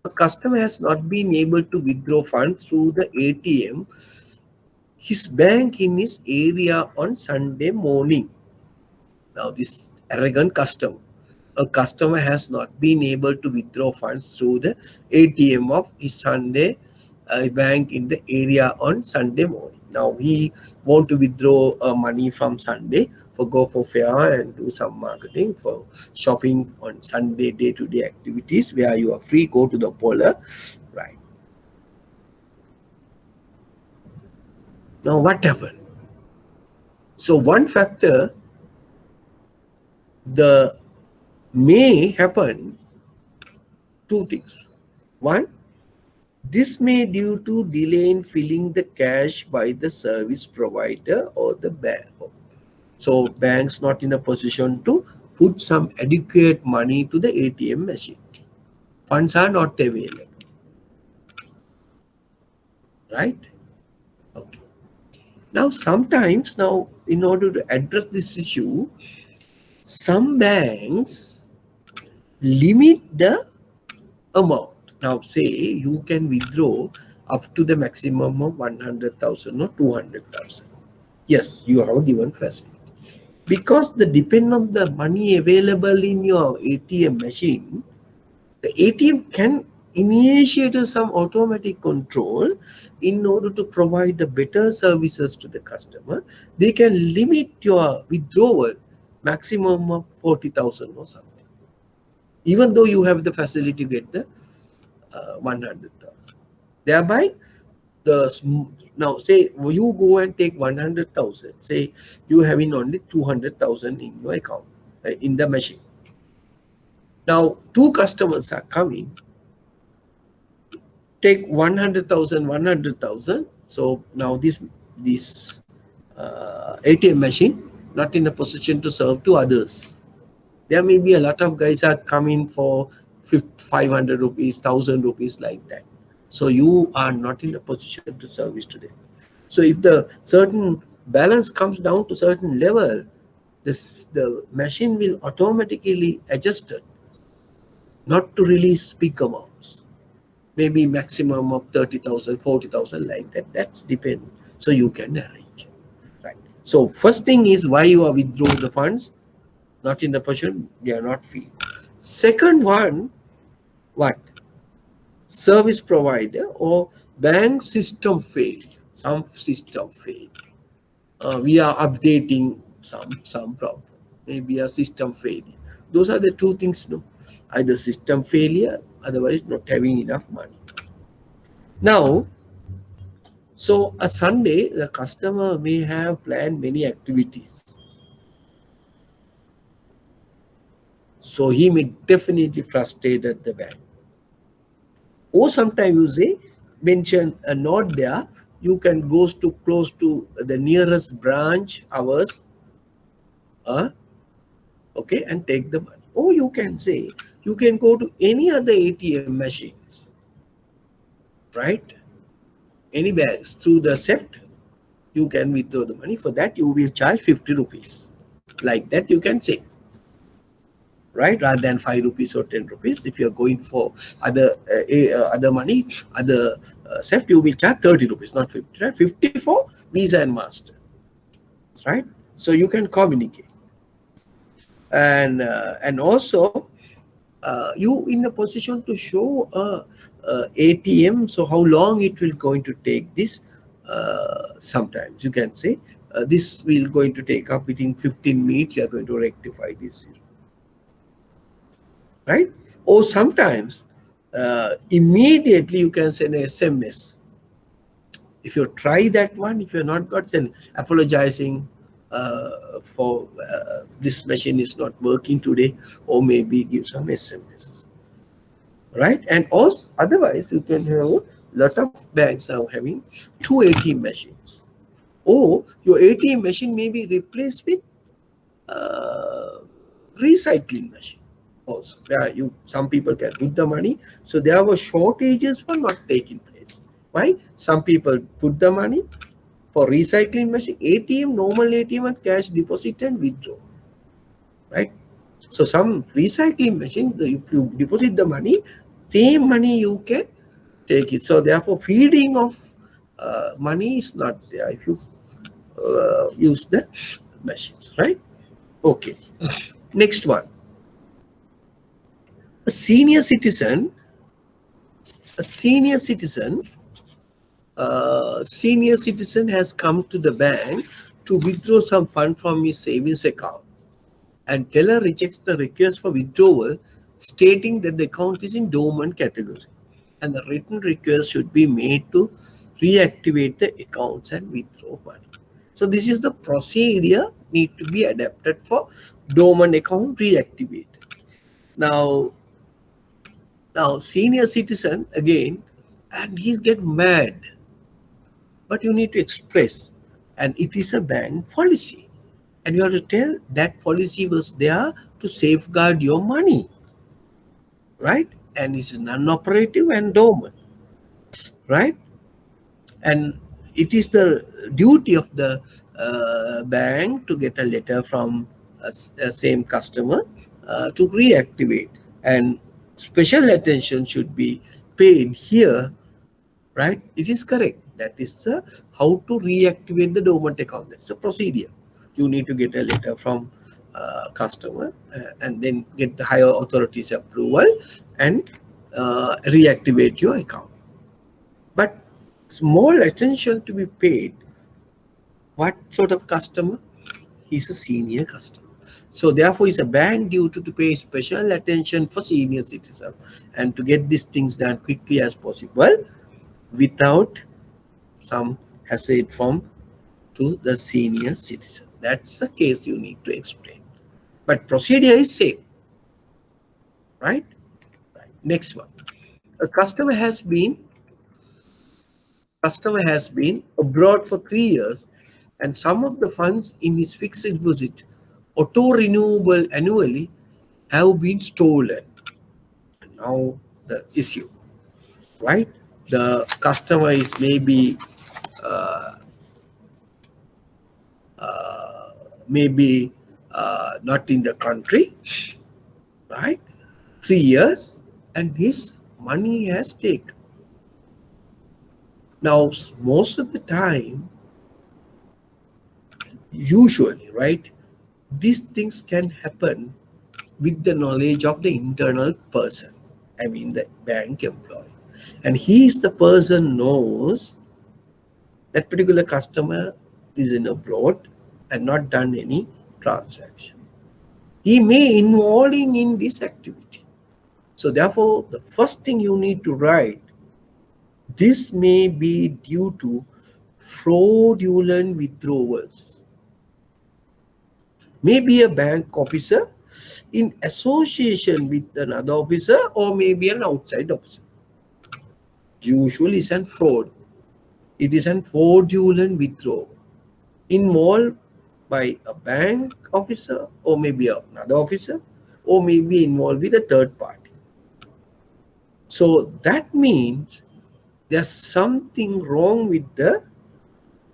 A customer has not been able to withdraw funds through the ATM, his bank in his area on Sunday morning. Now this arrogant customer. A customer has not been able to withdraw funds through the ATM of his Sunday bank in the area on Sunday morning. Now he want to withdraw money from Sunday for go for fair and do some marketing for shopping on Sunday day-to-day activities where you are free, go to the polar, right? Now what happened? So one factor the may happen two things. One, this may due to delay in filling the cash by the service provider or the bank. So banks not in a position to put some adequate money to the ATM machine. Funds are not available. Right? Okay. Now sometimes in order to address this issue, some banks limit the amount. Now say you can withdraw up to the maximum of 100,000 or 200,000. Yes, you have a given facility. Because the depend on the money available in your ATM machine, the ATM can initiate some automatic control in order to provide the better services to the customer. They can limit your withdrawal maximum of 40,000 or something. Even though you have the facility to get the 100,000. Thereby, now say you go and take 100,000. Say you having only 200,000 in your account in the machine. Now two customers are coming. Take 100,000, 100,000. So now this ATM machine not in a position to serve to others. There may be a lot of guys are coming for 500 rupees, 1,000 rupees like that. So you are not in a position to service to them. So if the certain balance comes down to certain level, the machine will automatically adjust it, not to release big amounts. Maybe maximum of 30,000, 40,000 like that. That's depend. So you can arrange. Right. So first thing is why you are withdrawing the funds, not in the position, they are not fee. Second one, what? Service provider or bank system failed. Some system failed. We are updating some problem. Maybe a system failure. Those are the two things. No, either system failure, otherwise not having enough money. Now, so a Sunday, the customer may have planned many activities. So he may definitely frustrate at the bank. Or sometimes you say, mention a note there, you can go to close to the nearest branch hours. okay, and take the money. Or you can say, you can go to any other ATM machines, right? Any banks through the SEFT, you can withdraw the money. For that, you will charge 50 rupees. Like that, you can say, right? Rather than 5 rupees or 10 rupees. If you're going for other money, other SEFT, you will charge 30 rupees, not 50, right? 50 for Visa and Master, right? So you can communicate. And also, you in a position to show a ATM, so how long it will going to take this. Sometimes you can say this will going to take up within 15 minutes, you are going to rectify this, right? Or sometimes immediately you can send an SMS. If you try that one, if you're not got, send apologizing for this machine is not working today, or maybe give some SMS, right? And also, otherwise, you can have a lot of banks now having two ATM machines, or your ATM machine may be replaced with uh, recycling machine. Also, yeah, some people can put the money, so there were shortages for not taking place. Why? Some people put the money for recycling machine, ATM, normal ATM, and cash deposit and withdraw, right? So some recycling machine, if you deposit the money, same money you can take it. So therefore, feeding of money is not there if you use the machines, right? Okay. Next one. A senior citizen, a senior citizen, senior citizen has come to the bank to withdraw some fund from his savings account, and teller rejects the request for withdrawal, stating that the account is in dormant category, and the written request should be made to reactivate the accounts and withdraw money. So this is the procedure need to be adapted for dormant account reactivate. Now senior citizen again, and he's get mad, but you need to express, and it is a bank policy, and you have to tell that policy was there to safeguard your money, right? And this is non-operative and dormant, right? And it is the duty of the bank to get a letter from a same customer to reactivate, and special attention should be paid here, right? It is correct. That is the how to reactivate the dormant account. That's the procedure. You need to get a letter from customer and then get the higher authorities approval and reactivate your account. But small attention to be paid. What sort of customer? He's a senior customer. So therefore, it's a bank duty to pay special attention for senior citizen and to get these things done quickly as possible without some hassle from to the senior citizen. That's the case you need to explain. But procedure is same, right? Right. Next one. A customer has been abroad for 3 years, and some of the funds in his fixed deposit, auto renewable annually, have been stolen. Now the issue, right? The customer is maybe uh, maybe not in the country, right? 3 years, and his money has taken. Now, most of the time, usually, right, these things can happen with the knowledge of the internal person, I mean the bank employee. And he is the person knows that particular customer is in abroad and not done any transaction. He may involving in this activity. So therefore, the first thing you need to write, this may be due to fraudulent withdrawals. Maybe a bank officer in association with another officer, or maybe an outside officer. Usually it's a fraud. It is a fraudulent withdrawal. Involve by a bank officer, or maybe another officer, or maybe involved with a third party. So that means there's something wrong with the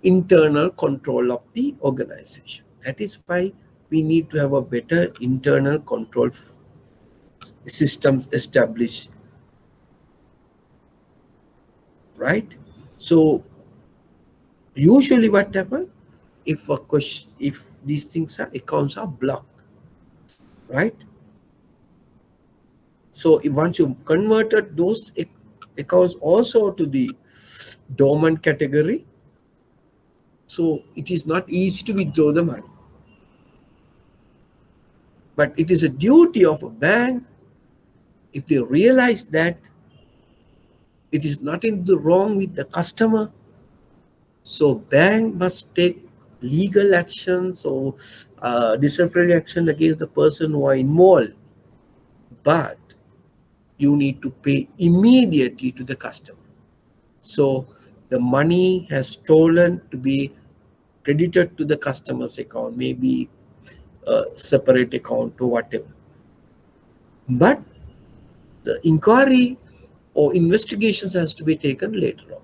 internal control of the organization. That is why we need to have a better internal control systems established, right? So usually what happens, if a question, if these things are accounts are blocked, right? So if once you converted those accounts also to the dormant category, so it is not easy to withdraw the money. But it is a duty of a bank, if they realize that it is nothing wrong with the customer, so bank must take legal actions or disciplinary action against the person who are involved. But you need to pay immediately to the customer. So the money has stolen to be credited to the customer's account, maybe a separate account or whatever. But the inquiry or investigations has to be taken later on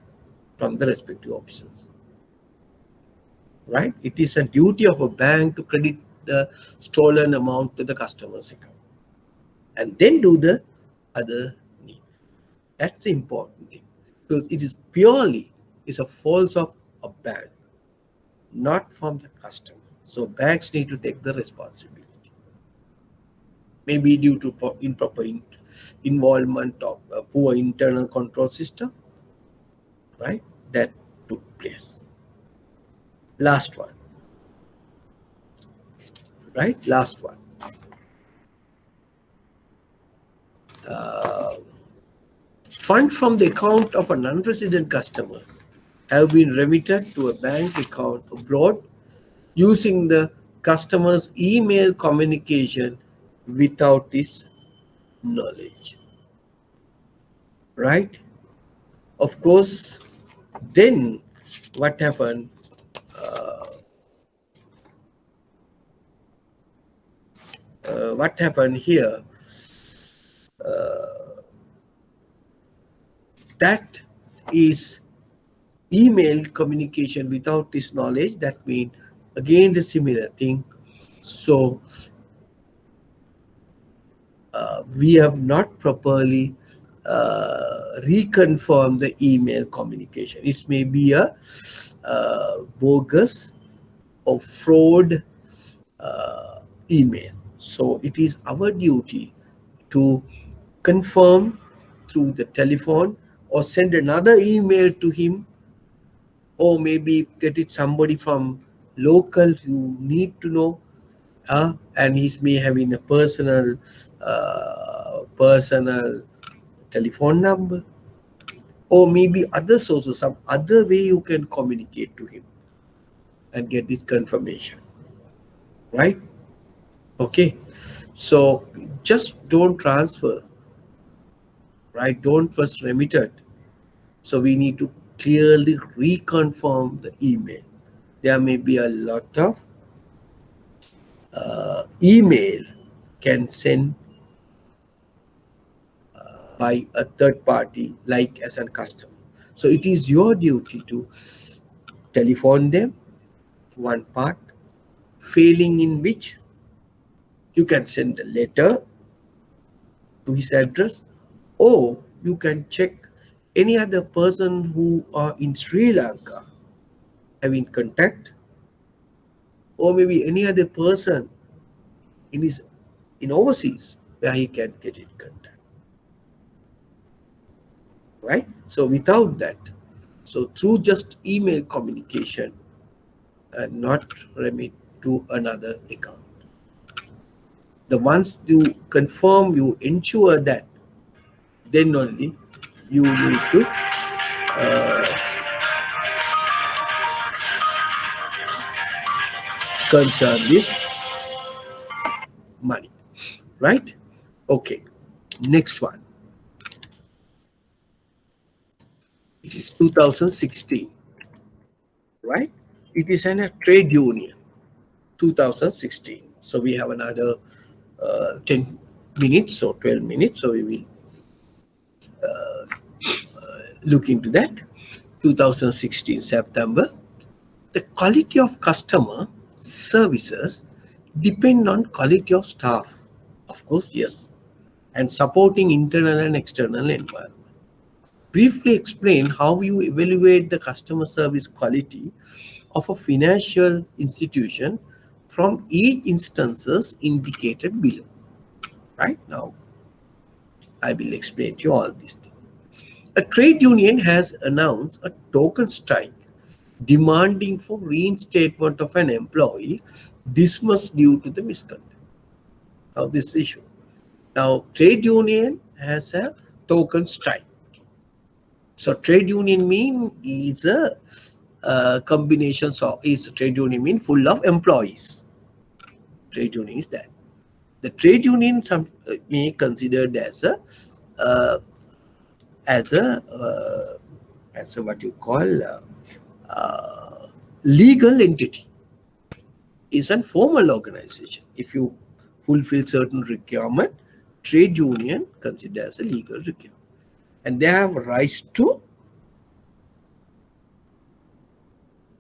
from the respective officers, right? It is a duty of a bank to credit the stolen amount to the customer's account and then do the other need. That's the important thing, because it is purely is a fault of a bank, not from the customer. So banks need to take the responsibility. Maybe due to improper involvement of a poor internal control system, right? That took place. Last one, right? Last one. Uh, Fund from the account of a non-resident customer have been remitted to a bank account abroad using the customer's email communication without his knowledge, right? Of course, then what happened? What happened here? That is email communication without his knowledge. That means again the similar thing. So we have not properly reconfirmed the email communication. It may be a bogus or fraud email. So it is our duty to confirm through the telephone or send another email to him, or maybe get it somebody from local who need to know, and he's may having a personal telephone number, or maybe other sources, some other way you can communicate to him and get this confirmation, right? Okay, so just don't transfer, right? Don't first remit it. So we need to clearly reconfirm the email. There may be a lot of email can send by a third party, like as a customer. So it is your duty to telephone them, one part, failing in which you can send a letter to his address, or you can check any other person who are in Sri Lanka having contact, or maybe any other person in his in overseas where he can get in contact, right? So without that, so through just email communication and not remit to another account. The once you confirm, you ensure that, then only you need to concern this money, right? Okay, next one. It is 2016, right? It is a trade union. 2016. So we have another 10 minutes or 12 minutes. So we will look into that. 2016 September. The quality of customer services depend on quality of staff. Of course, yes. And supporting internal and external environment. Briefly explain how you evaluate the customer service quality of a financial institution from each instances indicated below. Right now, I will explain to you all these things. A trade union has announced a token strike demanding for reinstatement of an employee dismissed due to the misconduct of this issue. Now, trade union has a token strike. So, trade union mean is a combination. So, it's a trade union mean full of employees. Trade union is that. The trade union some may considered uh, as a as a what you call legal entity. Is a formal organization. If you fulfill certain requirement, trade union considered as a legal requirement, and they have rights to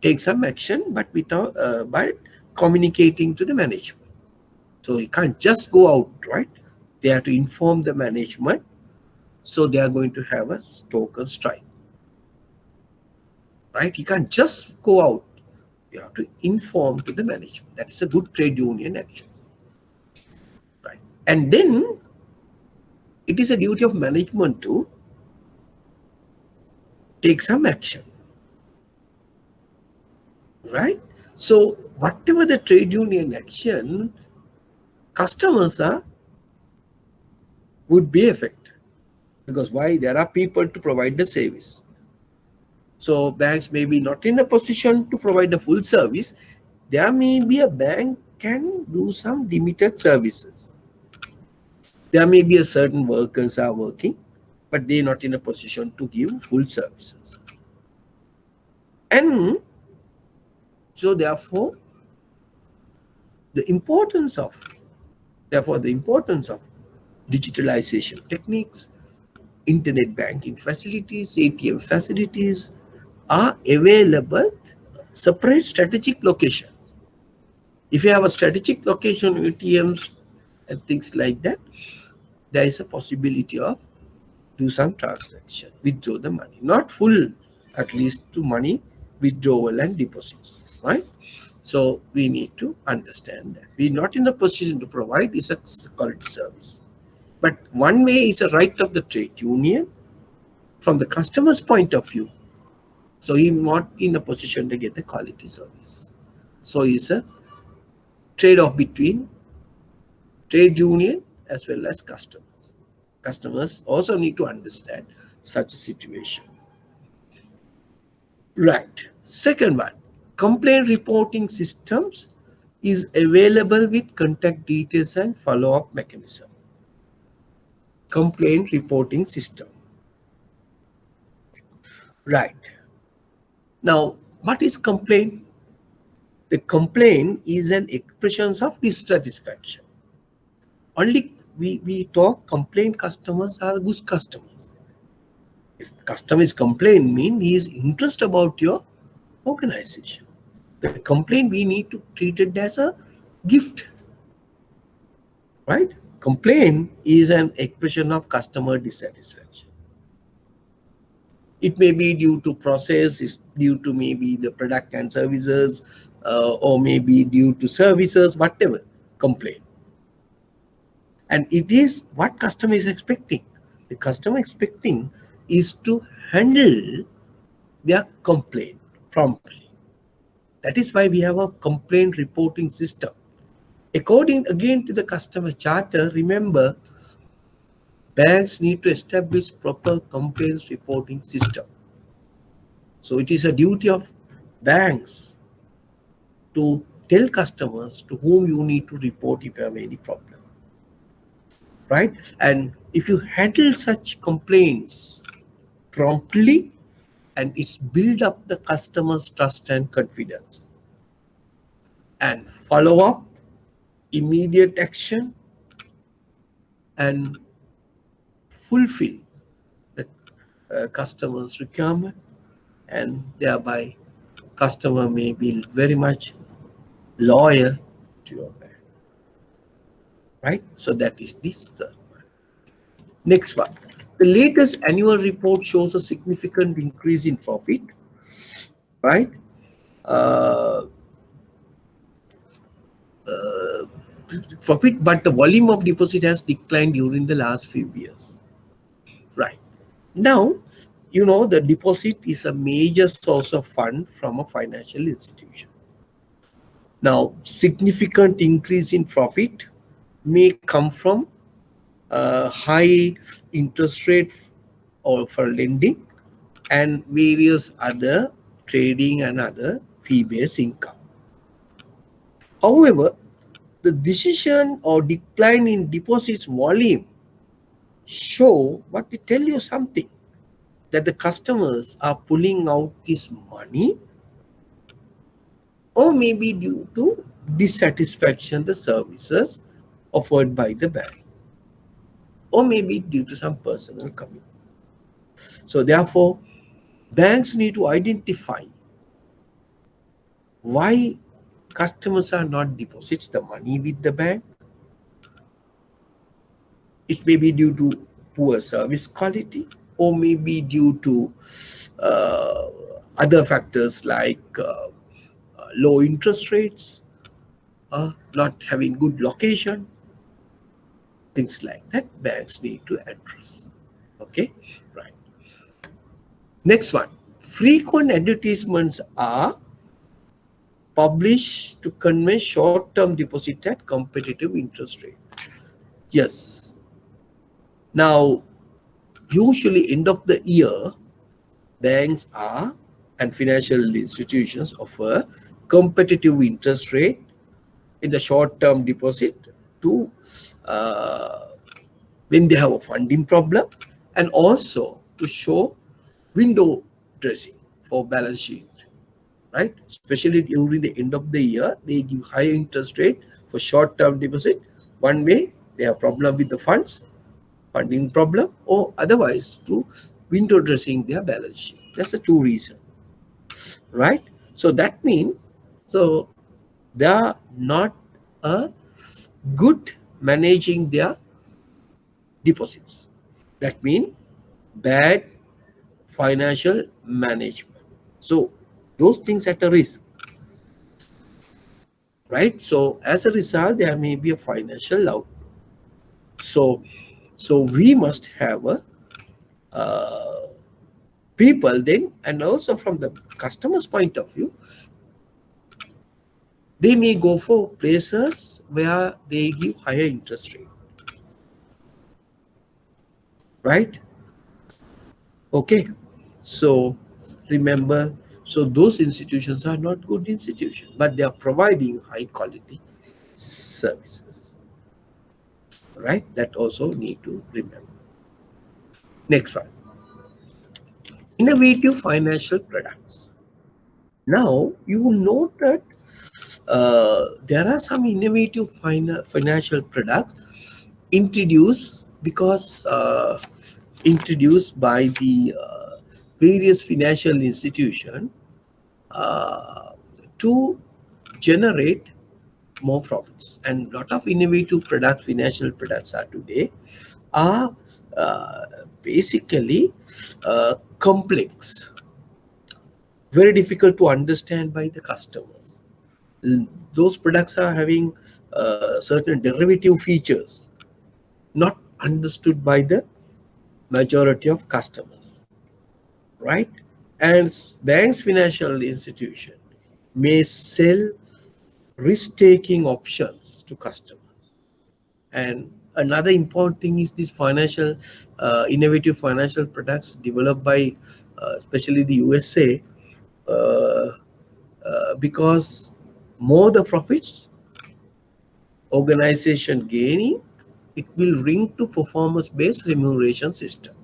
take some action, but without by communicating to the management. So you can't just go out, right? They have to inform the management. So they are going to have a token strike, right? You can't just go out. You have to inform to the management. That is a good trade union action, right? And then it is a duty of management to take some action, right? So whatever the trade union action, customers would be affected, because why? There are people to provide the service. So banks may be not in a position to provide the full service. There may be a bank can do some limited services. There may be a certain workers are working, but they're not in a position to give full services. And so therefore, the importance of digitalization techniques, internet banking facilities, ATM facilities are available separate strategic location. If you have a strategic location, ATMs and things like that, there is a possibility of do some transaction, withdraw the money, not full, at least to money withdrawal and deposits, right? So we need to understand that we're not in a position to provide is a quality service. But one way is a right of the trade union from the customer's point of view. So he's not in a position to get the quality service. So it's a trade-off between trade union as well as customers. Customers also need to understand such a situation. Right. Second one, complaint reporting systems is available with contact details and follow-up mechanism. Complaint reporting system. Right. Now, what is complaint? The complaint is an expression of dissatisfaction. Only we talk complaint customers are good customers. If customer is complaint, mean he is interested about your organization. The complaint we need to treat it as a gift, right? Complaint is an expression of customer dissatisfaction. It may be due to process, it's due to maybe the product and services, or maybe due to services, whatever, complaint. And it is what customer is expecting. The customer expecting is to handle their complaint promptly. That is why we have a complaint reporting system. According again to the customer charter, remember, banks need to establish proper complaints reporting system. So it is a duty of banks to tell customers to whom you need to report if you have any problem, right? And if you handle such complaints promptly, and it's build up the customer's trust and confidence. and follow up, immediate action, and fulfill the customer's requirement, and thereby customer may be very much loyal to your bank, right? So that is this third one. Next one. The latest annual report shows a significant increase in profit, right? Uh, uh, Profit, but the volume of deposit has declined during the last few years, right? Now, you know, the deposit is a major source of fund from a financial institution. Now, significant increase in profit may come from high interest rates or for lending and various other trading and other fee-based income. However, the decision or decline in deposits volume show what they tell you something, that the customers are pulling out this money, or maybe due to dissatisfaction the services offered by the bank, or maybe due to some personal commitment. So therefore, banks need to identify why customers are not deposits the money with the bank. It may be due to poor service quality, or maybe due to uh, other factors like low interest rates, not having good location, things like that. Banks need to address. Okay, right. Next one. Frequent advertisements are published to convey short-term deposit at competitive interest rate. Yes. Now, usually end of the year, banks are and financial institutions offer competitive interest rate in the short-term deposit to uh, when they have a funding problem, and also to show window dressing for balance sheet, right? Especially during the end of the year, they give high interest rate for short-term deposit. One way they have problem with the funds, funding problem, or otherwise to window dressing their balance sheet. That's the two reason, right? So that means, so they are not a good managing their deposits. That means bad financial management. So those things at a risk, right? So as a result, there may be a financial out. So, so we must have a people then, and also from the customer's point of view, they may go for places where they give higher interest rate, right? Okay, so remember, so those institutions are not good institutions, but they are providing high quality services, right? That also need to remember. Next one, innovative financial products. Now you will note that there are some innovative financial products introduced because introduced by the various financial institution uh, to generate more profits. And lot of innovative products, financial products are today are basically complex, very difficult to understand by the customers. Those products are having certain derivative features not understood by the majority of customers, right? And banks, financial institution may sell risk-taking options to customers. And another important thing is these financial, innovative financial products developed by especially the USA, uh, because more the profits organization gaining, it will link to performance-based remuneration system.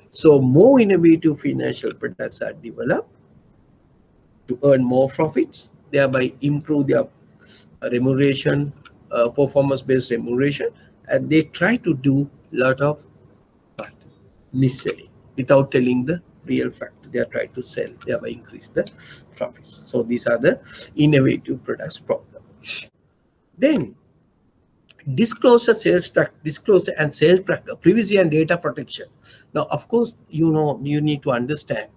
So more innovative financial products are developed to earn more profits, thereby improve their remuneration, performance-based remuneration, and they try to do lot of what? Mis-selling without telling the real fact. They are trying to sell, thereby increase the profits. So these are the innovative products problem. Then disclosure and sales practice, privacy and data protection. Now, of course, you need to understand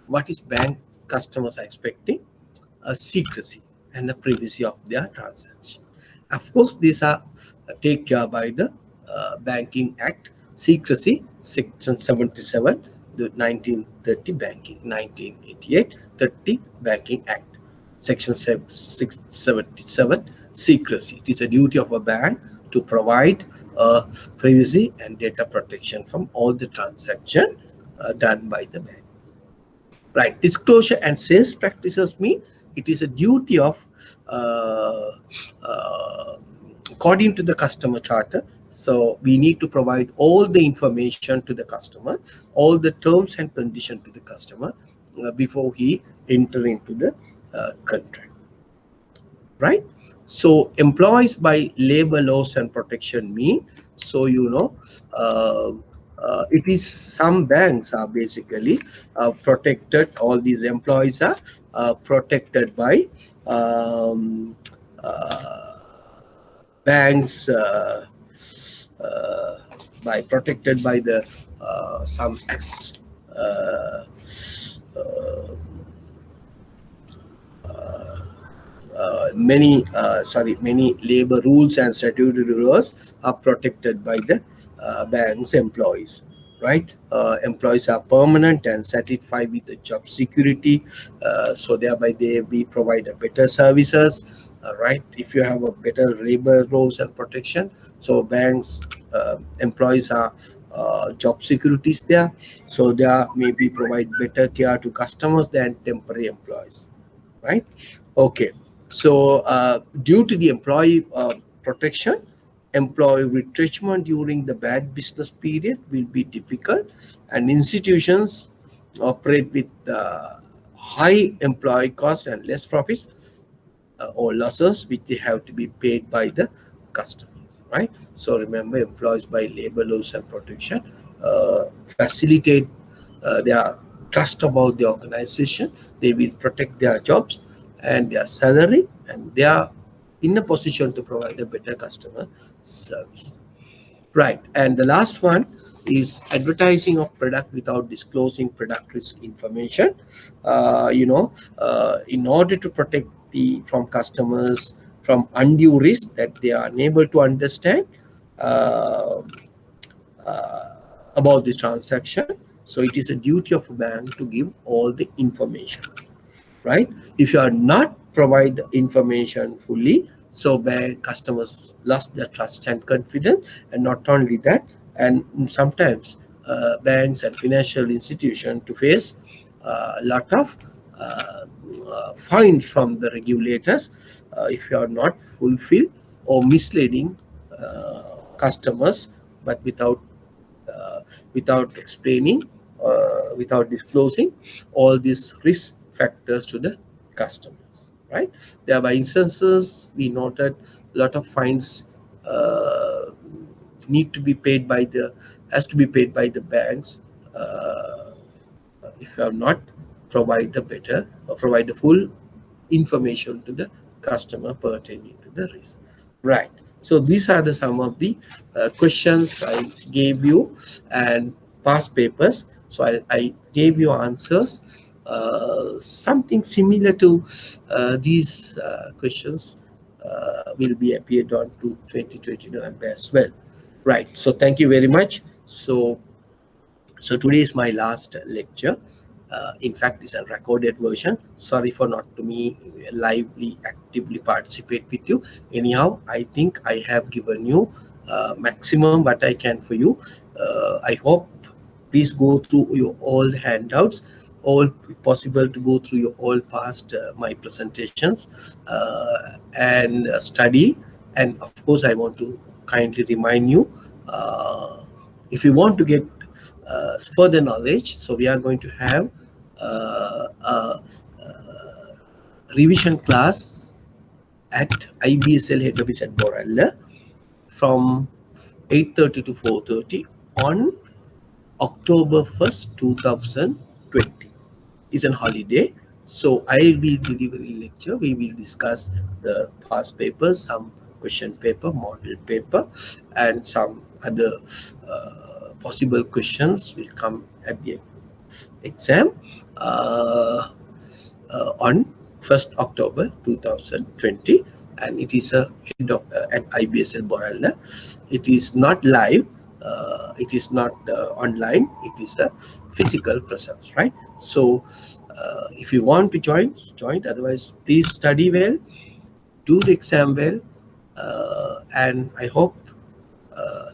what is bank customers are expecting, a secrecy and the privacy of their transaction. Of course, these are taken care by the Banking Act, secrecy, Section 77, the 1930 Banking, 1988, 30 Banking Act. Section 677, secrecy. It is a duty of a bank to provide privacy and data protection from all the transaction done by the bank. Right. Disclosure and sales practices mean it is a duty of, uh, uh, according to the customer charter. So we need to provide all the information to the customer, all the terms and conditions to the customer before he enter into the contract. Right. So employees by labor laws and protection mean, so uh, it is some banks are basically protected, all these employees are protected by um, uh, banks, uh, by protected by the some ex uh, uh, many labor rules and statutory rules are protected by the bank's employees. Right. Employees are permanent and satisfied with the job security, so thereby they be provide a better services. Right. If you have a better labor rules and protection, so banks employees are job securities there, so they are maybe provide better care to customers than temporary employees. Right. Okay. So due to the employee protection, employee retrenchment during the bad business period will be difficult, and institutions operate with high employee cost and less profits or losses, which they have to be paid by the customers. Right. So remember, employees by labor laws and protection facilitate their trust about the organization. They will protect their jobs and their salary, and they are in a position to provide a better customer service. Right. And the last one is advertising of product without disclosing product risk information. In order to protect the from customers from undue risk that they are unable to understand uh, uh, about this transaction. So it is a duty of a bank to give all the information. Right. If you are not provide information fully, so bank customers lost their trust and confidence. And not only that, and sometimes banks and financial institutions to face a lot of fine from the regulators if you are not fulfill or misleading customers, but uh, without explaining, without disclosing all these risk factors to the customers. Right. There are instances we noted a lot of fines need to be paid by the has to be paid by the banks if you have not provide the better or provide the full information to the customer pertaining to the risk. Right. So these are the some of the questions I gave you and past papers. So I gave you answers something similar to these questions will be appeared on to 2020 November as well. Right. So thank you very much. So today is my last lecture. In fact, it's a recorded version. Sorry for not to me lively, actively participate with you. Anyhow, I think I have given you maximum what I can for you. I hope please go through your all handouts, all possible to go through your all past my presentations and study. And of course, I want to kindly remind you, if you want to get further knowledge, so we are going to have a revision class at IBSL head office at Borella from 8:30 to 4:30 on October 1st, 2020. It's a holiday. So I will deliver a lecture. We will discuss the past papers, some question paper, model paper, and some other possible questions will come at the exam on 1st October 2020, and it is a head of at IBSL Borella. It is not live, it is not online, it is a physical presence, right? So if you want to join, otherwise please study well, do the exam well, and I hope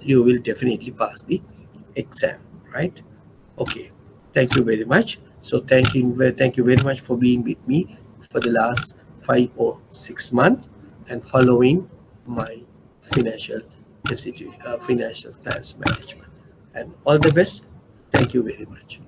you will definitely pass the exam, right? Okay, thank you very much. So thank you very much for being with me for the last 5 or 6 months and following my financial financial plans management. And all the best. Thank you very much.